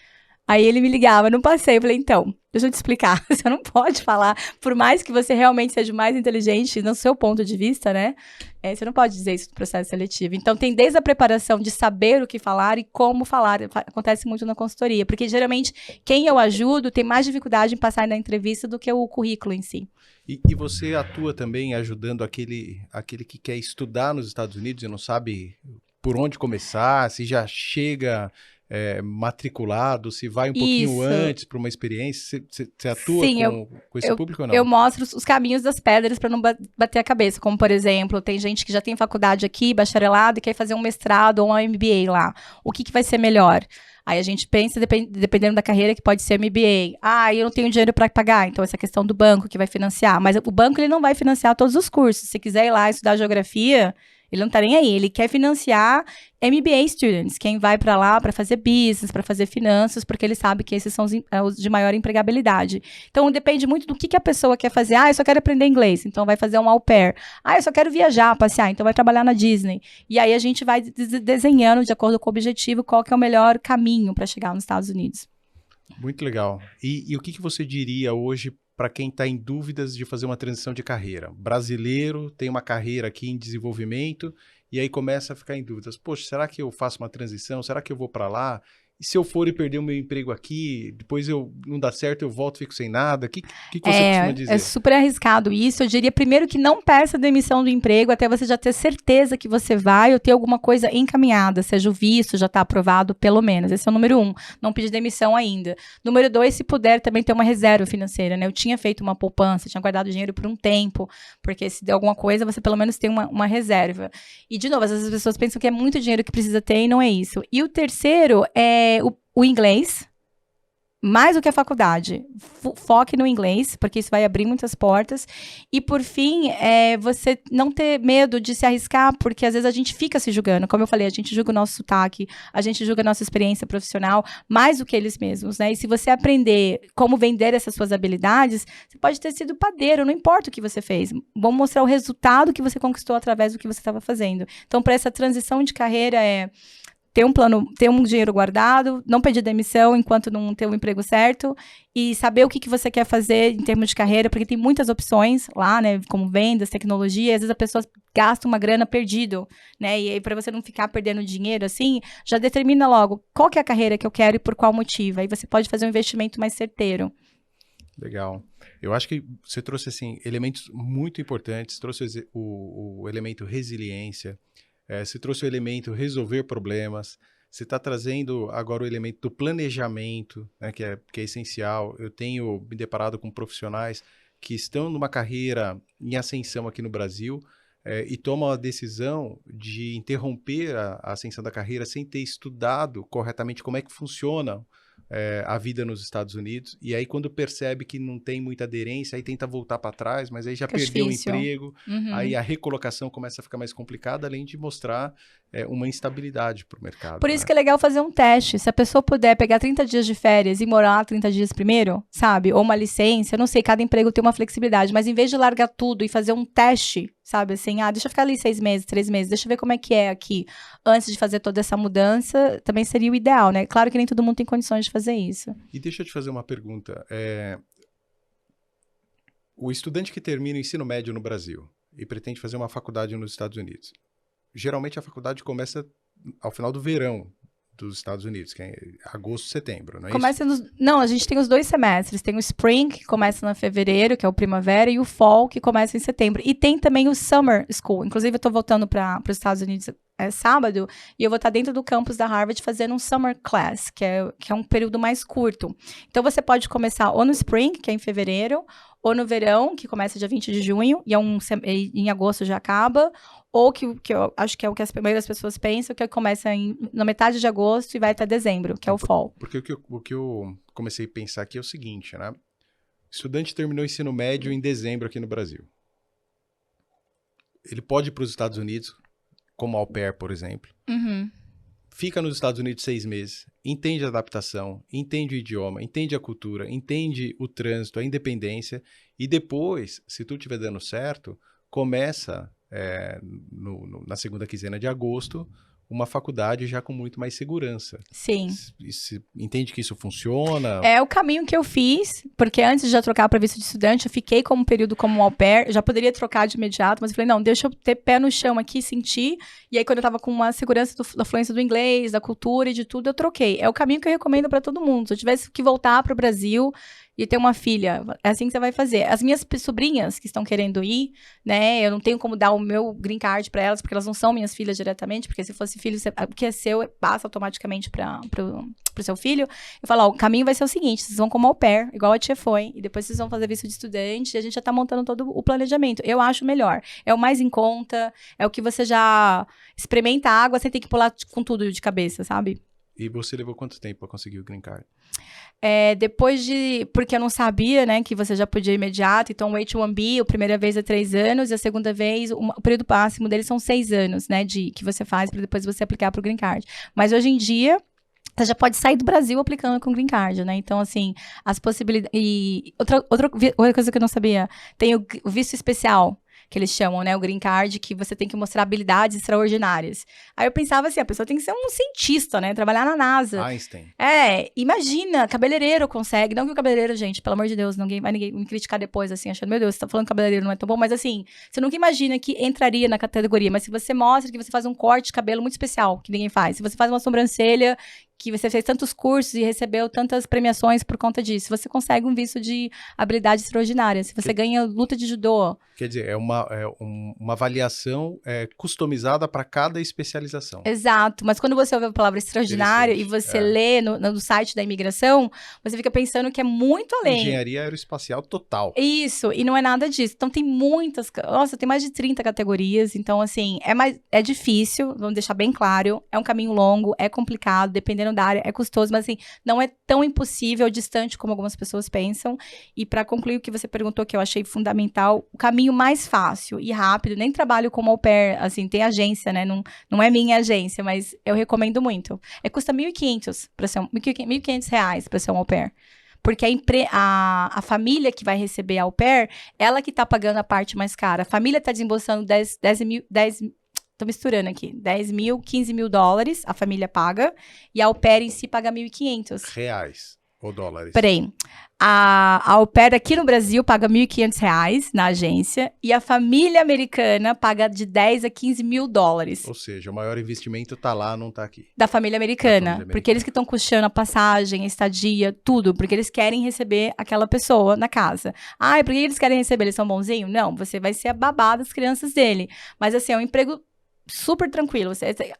Aí ele me ligava, não passei, eu falei, então, deixa eu te explicar, você não pode falar, por mais que você realmente seja mais inteligente no seu ponto de vista, né, você não pode dizer isso no processo seletivo. Então, tem desde a preparação de saber o que falar e como falar, acontece muito na consultoria, porque geralmente quem eu ajudo tem mais dificuldade em passar na entrevista do que o currículo em si. E você atua também ajudando aquele que quer estudar nos Estados Unidos e não sabe por onde começar, se já chega... matriculado, se vai um pouquinho antes para uma experiência, você atua com esse público ou não? Eu mostro os caminhos das pedras para não bater a cabeça, como por exemplo, tem gente que já tem faculdade aqui, bacharelado, e quer fazer um mestrado ou um MBA lá. O que vai ser melhor? Aí a gente pensa, dependendo da carreira, que pode ser MBA. Eu não tenho dinheiro para pagar, então essa questão do banco que vai financiar. Mas o banco ele não vai financiar todos os cursos. Se quiser ir lá estudar geografia, ele não tá nem aí, ele quer financiar MBA students, quem vai para lá para fazer business, para fazer finanças, porque ele sabe que esses são os de maior empregabilidade. Então, depende muito do que a pessoa quer fazer. Eu só quero aprender inglês, então vai fazer um au pair. Eu só quero viajar, passear, então vai trabalhar na Disney. E aí a gente vai desenhando, de acordo com o objetivo, qual que é o melhor caminho para chegar nos Estados Unidos. Muito legal. E o que você diria hoje para quem está em dúvidas de fazer uma transição de carreira? Brasileiro, tem uma carreira aqui em desenvolvimento e aí começa a ficar em dúvidas. Poxa, será que eu faço uma transição? Será que eu vou para lá? E se eu for e perder o meu emprego aqui, depois não dá certo, eu volto e fico sem nada? O que você costuma dizer? É super arriscado isso. Eu diria primeiro que não peça demissão do emprego até você já ter certeza que você vai ou ter alguma coisa encaminhada, seja o visto, já está aprovado pelo menos. Esse é o número 1, não pedir demissão ainda. Número 2, se puder também ter uma reserva financeira, né? Eu tinha feito uma poupança, tinha guardado dinheiro por um tempo, porque se der alguma coisa, você pelo menos tem uma reserva. E, de novo, às vezes as pessoas pensam que é muito dinheiro que precisa ter e não é isso. E o terceiro é o inglês, mais do que a faculdade. Foque no inglês, porque isso vai abrir muitas portas. E, por fim, você não ter medo de se arriscar, porque às vezes a gente fica se julgando. Como eu falei, a gente julga o nosso sotaque, a gente julga a nossa experiência profissional, mais do que eles mesmos, né? E se você aprender como vender essas suas habilidades, você pode ter sido padeiro, não importa o que você fez. Vamos mostrar o resultado que você conquistou através do que você estava fazendo. Então, para essa transição de carreira, ter um plano, ter um dinheiro guardado, não pedir demissão enquanto não ter um emprego certo e saber o que você quer fazer em termos de carreira, porque tem muitas opções lá, né, como vendas, tecnologia, e às vezes a pessoa gasta uma grana perdido, né, e aí para você não ficar perdendo dinheiro assim, já determina logo qual que é a carreira que eu quero e por qual motivo, aí você pode fazer um investimento mais certeiro. Legal. Eu acho que você trouxe, assim, elementos muito importantes, trouxe o elemento resiliência, você trouxe o elemento resolver problemas, você está trazendo agora o elemento do planejamento, né, que é essencial. Eu tenho me deparado com profissionais que estão numa carreira em ascensão aqui no Brasil e tomam a decisão de interromper a ascensão da carreira sem ter estudado corretamente como é que funciona a vida nos Estados Unidos, e aí quando percebe que não tem muita aderência, aí tenta voltar para trás, mas aí já perdeu o emprego, aí a recolocação começa a ficar mais complicada, além de mostrar uma instabilidade para o mercado. Por isso que é legal fazer um teste, se a pessoa puder pegar 30 dias de férias e morar lá 30 dias primeiro, sabe, ou uma licença, eu não sei, cada emprego tem uma flexibilidade, mas em vez de largar tudo e fazer um teste, sabe, assim, deixa eu ficar ali 6 meses, 3 meses, deixa eu ver como é que é aqui, antes de fazer toda essa mudança, também seria o ideal, né? Claro que nem todo mundo tem condições de fazer isso. E deixa eu te fazer uma pergunta. O estudante que termina o ensino médio no Brasil e pretende fazer uma faculdade nos Estados Unidos, geralmente a faculdade começa ao final do verão dos Estados Unidos, que é agosto, setembro, não é isso? Não, a gente tem os 2 semestres. Tem o Spring, que começa em fevereiro, que é o primavera, e o Fall, que começa em setembro. E tem também o Summer School. Inclusive, eu estou voltando para os Estados Unidos sábado, e eu vou estar dentro do campus da Harvard fazendo um Summer Class, que é um período mais curto. Então, você pode começar ou no Spring, que é em fevereiro, ou no verão, que começa dia 20 de junho, e em agosto já acaba, ou que eu acho que é o que a maioria das pessoas pensam, que começa na metade de agosto e vai até dezembro, que é o Fall. Porque o que eu comecei a pensar aqui é o seguinte, né? O estudante terminou o ensino médio em dezembro aqui no Brasil. Ele pode ir para os Estados Unidos, como au pair, por exemplo. Fica nos Estados Unidos 6 meses, entende a adaptação, entende o idioma, entende a cultura, entende o trânsito, a independência, e depois, se tudo estiver dando certo, começa na segunda quinzena de agosto uma faculdade já com muito mais segurança. Sim. Entende que isso funciona? É o caminho que eu fiz, porque antes de já trocar para visto de estudante, eu fiquei como um período como au pair, eu já poderia trocar de imediato, mas eu falei, não, deixa eu ter pé no chão aqui, sentir, e aí quando eu tava com uma segurança da fluência do inglês, da cultura e de tudo, eu troquei. É o caminho que eu recomendo para todo mundo. Se eu tivesse que voltar para o Brasil e ter uma filha, é assim que você vai fazer. As minhas sobrinhas que estão querendo ir, né, eu não tenho como dar o meu green card para elas, porque elas não são minhas filhas diretamente, porque se fosse filho, o que é seu, passa automaticamente pro seu filho. Eu falo, ó, o caminho vai ser o seguinte, vocês vão como au pair, igual a tia foi, e depois vocês vão fazer visto de estudante, e a gente já tá montando todo o planejamento. Eu acho melhor. É o mais em conta, é o que você já experimenta a água sem ter que pular com tudo de cabeça, sabe? E você levou quanto tempo para conseguir o green card? Porque eu não sabia, né, que você já podia imediato, então o H1B, a primeira vez é 3 anos, e a segunda vez, o período máximo deles são 6 anos, né, que você faz para depois você aplicar para o green card. Mas hoje em dia, você já pode sair do Brasil aplicando com green card, né, então assim, as possibilidades, e outra coisa que eu não sabia, tem o visto especial, que eles chamam, né, o green card, que você tem que mostrar habilidades extraordinárias. Aí eu pensava assim, a pessoa tem que ser um cientista, né, trabalhar na NASA. Einstein. Imagina, cabeleireiro consegue, não que o cabeleireiro, gente, pelo amor de Deus, ninguém vai me criticar depois, assim, achando, meu Deus, você tá falando que cabeleireiro não é tão bom, mas assim, você nunca imagina que entraria na categoria, mas se você mostra que você faz um corte de cabelo muito especial, que ninguém faz, se você faz uma sobrancelha que você fez tantos cursos e recebeu tantas premiações por conta disso. Você consegue um visto de habilidade extraordinária. Se você ganha luta de judô... Quer dizer, é uma avaliação customizada para cada especialização. Exato, mas quando você ouve a palavra extraordinário e você lê no site da imigração, você fica pensando que é muito além. Engenharia aeroespacial total. Isso, e não é nada disso. Então tem muitas, nossa, tem mais de 30 categorias, então assim, é difícil, vamos deixar bem claro, é um caminho longo, é complicado, dependendo da área, é custoso, mas assim, não é tão impossível, distante como algumas pessoas pensam. E para concluir o que você perguntou, que eu achei fundamental, o caminho mais fácil e rápido, nem trabalho como au pair, assim, tem agência, né, não é minha agência, mas eu recomendo muito. Custa R$1.500 para ser R$1.500 para ser um au pair. Porque a família que vai receber a au pair, ela que tá pagando a parte mais cara. A família tá desembolsando 10 mil, 15 mil dólares, a família paga, e a au pair em si paga R$1.500. Reais ou dólares? Peraí. A au pair aqui no Brasil paga R$1.500 na agência e a família americana paga de 10 a 15 mil dólares. Ou seja, o maior investimento tá lá, não tá aqui. Da família americana. Porque eles que estão custeando a passagem, a estadia, tudo. Porque eles querem receber aquela pessoa na casa. Ah, e por que eles querem receber? Eles são bonzinhos? Não, você vai ser a babá das crianças dele. Mas assim, é um emprego super tranquilo.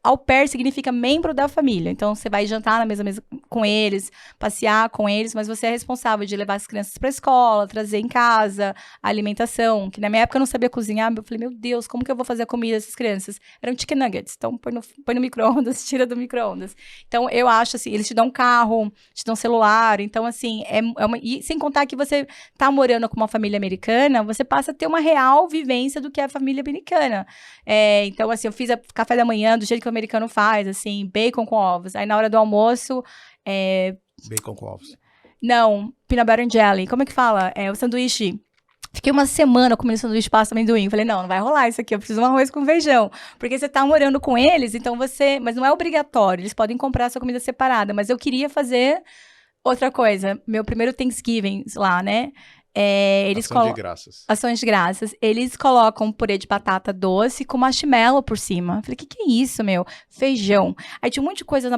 Au pair significa membro da família. Então, você vai jantar na mesma mesa com eles, passear com eles, mas você é responsável de levar as crianças para a escola, trazer em casa, a alimentação. Que na minha época eu não sabia cozinhar. Eu falei, meu Deus, como que eu vou fazer a comida dessas crianças? Eram chicken nuggets. Então, põe no micro-ondas, tira do micro-ondas. Então, eu acho assim, eles te dão um carro, te dão um celular. Então, assim, e sem contar que você tá morando com uma família americana, você passa a ter uma real vivência do que é a família americana. Então, assim, eu fiz café da manhã do jeito que o americano faz, assim, bacon com ovos. Aí, na hora do almoço... Bacon com ovos. Não, peanut butter and jelly. Como é que fala? O sanduíche. Fiquei uma semana comendo sanduíche, pasta, amendoim. Falei, não vai rolar isso aqui, eu preciso de um arroz com feijão. Porque você tá morando com eles, então você... Mas não é obrigatório, eles podem comprar a sua comida separada. Mas eu queria fazer outra coisa. Meu primeiro Thanksgiving lá, né? Ação de graças. Ações de graças. Eles colocam purê de batata doce com marshmallow por cima. Falei, que é isso, meu? Feijão. Aí tinha um monte de coisa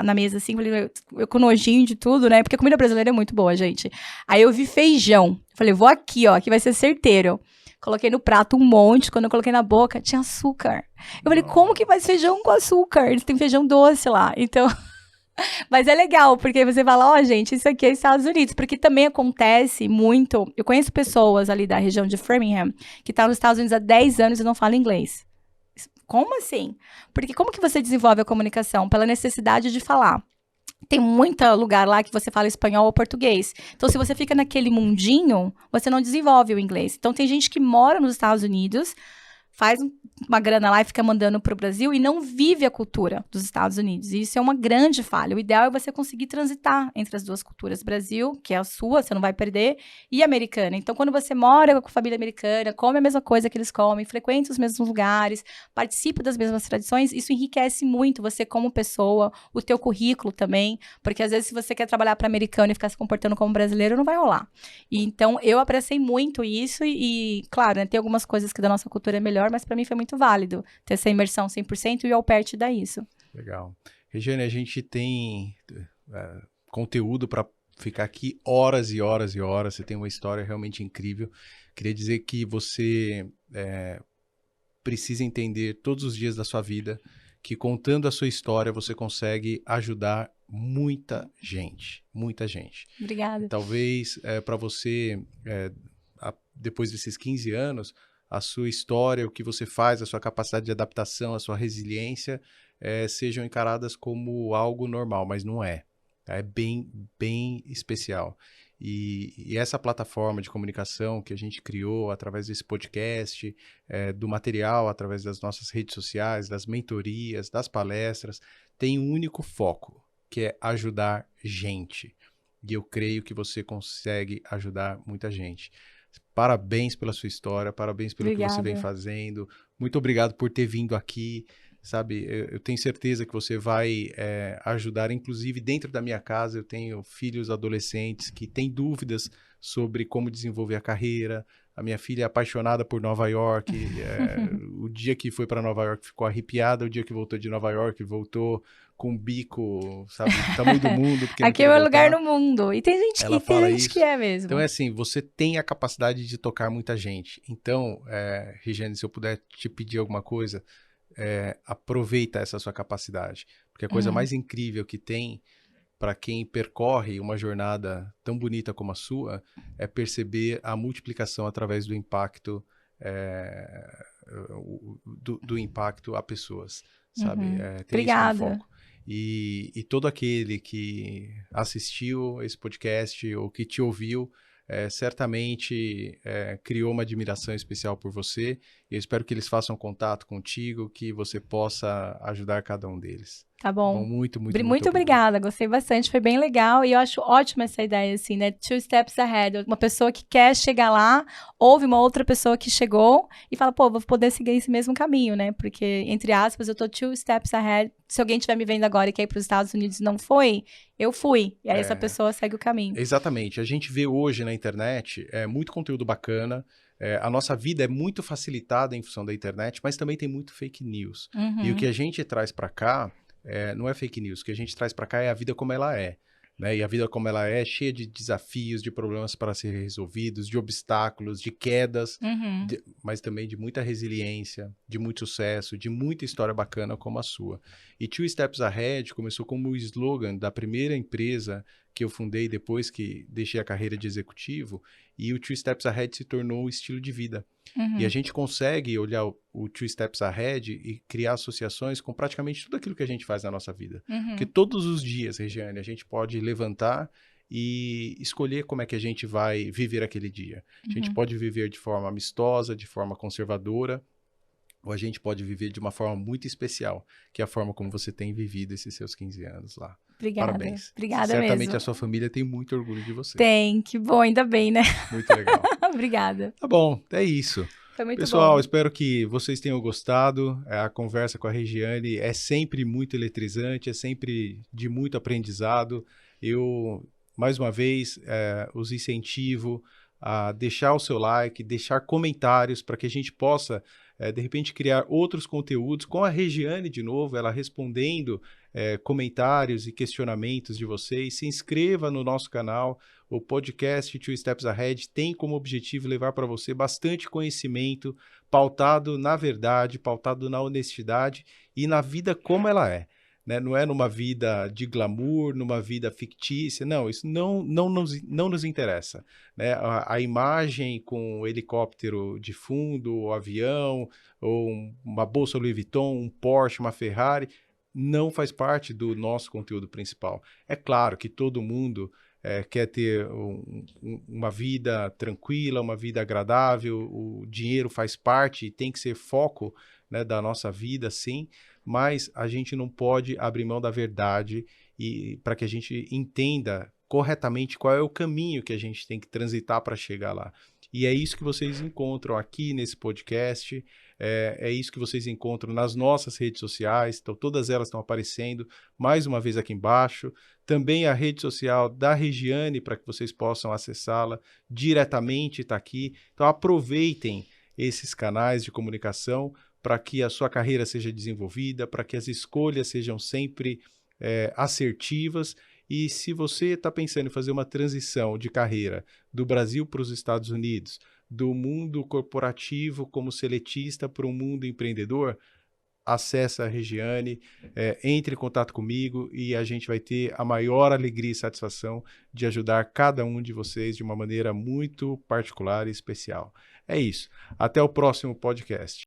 na mesa, assim. Falei, eu com nojinho de tudo, né? Porque a comida brasileira é muito boa, gente. Aí eu vi feijão. Falei, vou aqui, ó, que vai ser certeiro. Coloquei no prato um monte. Quando eu coloquei na boca, tinha açúcar. Eu falei, como que faz feijão com açúcar? Eles têm feijão doce lá. Então... Mas é legal, porque você fala, gente, isso aqui é Estados Unidos, porque também acontece muito, eu conheço pessoas ali da região de Framingham, que estão nos Estados Unidos há 10 anos e não falam inglês. Como assim? Porque como que você desenvolve a comunicação? Pela necessidade de falar. Tem muito lugar lá que você fala espanhol ou português. Então, se você fica naquele mundinho, você não desenvolve o inglês. Então, tem gente que mora nos Estados Unidos, faz uma grana lá e fica mandando para o Brasil e não vive a cultura dos Estados Unidos. E isso é uma grande falha. O ideal é você conseguir transitar entre as duas culturas. Brasil, que é a sua, você não vai perder, e americana. Então, quando você mora com a família americana, come a mesma coisa que eles comem, frequenta os mesmos lugares, participa das mesmas tradições, isso enriquece muito você como pessoa, o teu currículo também, porque às vezes se você quer trabalhar para americano e ficar se comportando como brasileiro, não vai rolar. E, então, eu apreciei muito isso e claro, né, tem algumas coisas que da nossa cultura é melhor, mas para mim foi muito válido ter essa imersão 100% e o au pair te dá isso. Legal. Regiane, a gente tem conteúdo para ficar aqui horas e horas e horas. Você tem uma história realmente incrível. Queria dizer que você precisa entender todos os dias da sua vida que contando a sua história você consegue ajudar muita gente. Muita gente. Obrigada. Talvez para você, depois desses 15 anos, a sua história, o que você faz, a sua capacidade de adaptação, a sua resiliência, sejam encaradas como algo normal, mas não é. É bem, bem especial. E essa plataforma de comunicação que a gente criou através desse podcast, do material, através das nossas redes sociais, das mentorias, das palestras, tem um único foco, que é ajudar gente. E eu creio que você consegue ajudar muita gente. Parabéns pela sua história, parabéns pelo que você vem fazendo. Muito obrigado por ter vindo aqui, sabe? Eu tenho certeza que você vai ajudar, inclusive dentro da minha casa eu tenho filhos adolescentes que têm dúvidas sobre como desenvolver a carreira. A minha filha é apaixonada por Nova York. O dia que foi para Nova York ficou arrepiada, o dia que voltou de Nova York voltou com bico, sabe, do tamanho do mundo. Porque aqui é o meu lugar no mundo. E tem gente, que é mesmo. Então é assim, você tem a capacidade de tocar muita gente. Então, Regiane, se eu puder te pedir alguma coisa, aproveita essa sua capacidade. Porque a coisa mais incrível que tem para quem percorre uma jornada tão bonita como a sua é perceber a multiplicação através do impacto do impacto a pessoas, sabe? Tem isso como foco. E todo aquele que assistiu esse podcast ou que te ouviu, certamente criou uma admiração especial por você. E eu espero que eles façam contato contigo, que você possa ajudar cada um deles. Tá bom. Muito obrigada, gostei bastante, foi bem legal e eu acho ótima essa ideia, assim, né? 2 steps ahead, uma pessoa que quer chegar lá, ouve uma outra pessoa que chegou e fala, pô, vou poder seguir esse mesmo caminho, né? Porque, entre aspas, eu tô 2 steps ahead, se alguém estiver me vendo agora e quer ir para os Estados Unidos e não foi, eu fui, e aí essa pessoa segue o caminho. Exatamente, a gente vê hoje na internet muito conteúdo bacana, a nossa vida é muito facilitada em função da internet, mas também tem muito fake news. E o que a gente traz para cá não é fake news, o que a gente traz para cá é a vida como ela é, né? E a vida como ela é cheia de desafios, de problemas para serem resolvidos, de obstáculos, de quedas, mas também de muita resiliência, de muito sucesso, de muita história bacana como a sua. E 2 Steps Ahead começou como o slogan da primeira empresa que eu fundei depois que deixei a carreira de executivo, e o 2 Steps Ahead se tornou o estilo de vida. E a gente consegue olhar o 2 Steps Ahead e criar associações com praticamente tudo aquilo que a gente faz na nossa vida. Porque todos os dias, Regiane, a gente pode levantar e escolher como é que a gente vai viver aquele dia. A gente pode viver de forma amistosa, de forma conservadora, ou a gente pode viver de uma forma muito especial, que é a forma como você tem vivido esses seus 15 anos lá. Obrigada. Parabéns. Obrigada Certamente mesmo. a sua família tem muito orgulho de você. Tem, que bom, ainda bem, né? Muito legal. Obrigada. Tá bom, é isso. Foi muito Pessoal, bom. espero que vocês tenham gostado. A conversa com a Regiane é sempre muito eletrizante, é sempre de muito aprendizado. Eu, mais uma vez, os incentivo a deixar o seu like, deixar comentários para que a gente possa, de repente, criar outros conteúdos com a Regiane de novo, ela respondendo comentários e questionamentos de vocês. Se inscreva no nosso canal. O podcast 2 Steps Ahead tem como objetivo levar para você bastante conhecimento pautado na verdade, pautado na honestidade e na vida como ela é. Né? Não é numa vida de glamour, numa vida fictícia, não, isso não nos interessa. Né? A imagem com o helicóptero de fundo, o avião, ou uma bolsa Louis Vuitton, um Porsche, uma Ferrari, não faz parte do nosso conteúdo principal. É claro que todo mundo quer ter uma vida tranquila, uma vida agradável, o dinheiro faz parte e tem que ser foco, né, da nossa vida, sim, mas a gente não pode abrir mão da verdade e para que a gente entenda corretamente qual é o caminho que a gente tem que transitar para chegar lá. E é isso que vocês encontram aqui nesse podcast, é isso que vocês encontram nas nossas redes sociais, então todas elas estão aparecendo mais uma vez aqui embaixo. Também a rede social da Regiane, para que vocês possam acessá-la diretamente, está aqui. Então aproveitem esses canais de comunicação para que a sua carreira seja desenvolvida, para que as escolhas sejam sempre assertivas. E se você está pensando em fazer uma transição de carreira do Brasil para os Estados Unidos, do mundo corporativo como seletista para o mundo empreendedor, acesse a Regiane, entre em contato comigo e a gente vai ter a maior alegria e satisfação de ajudar cada um de vocês de uma maneira muito particular e especial. É isso. Até o próximo podcast.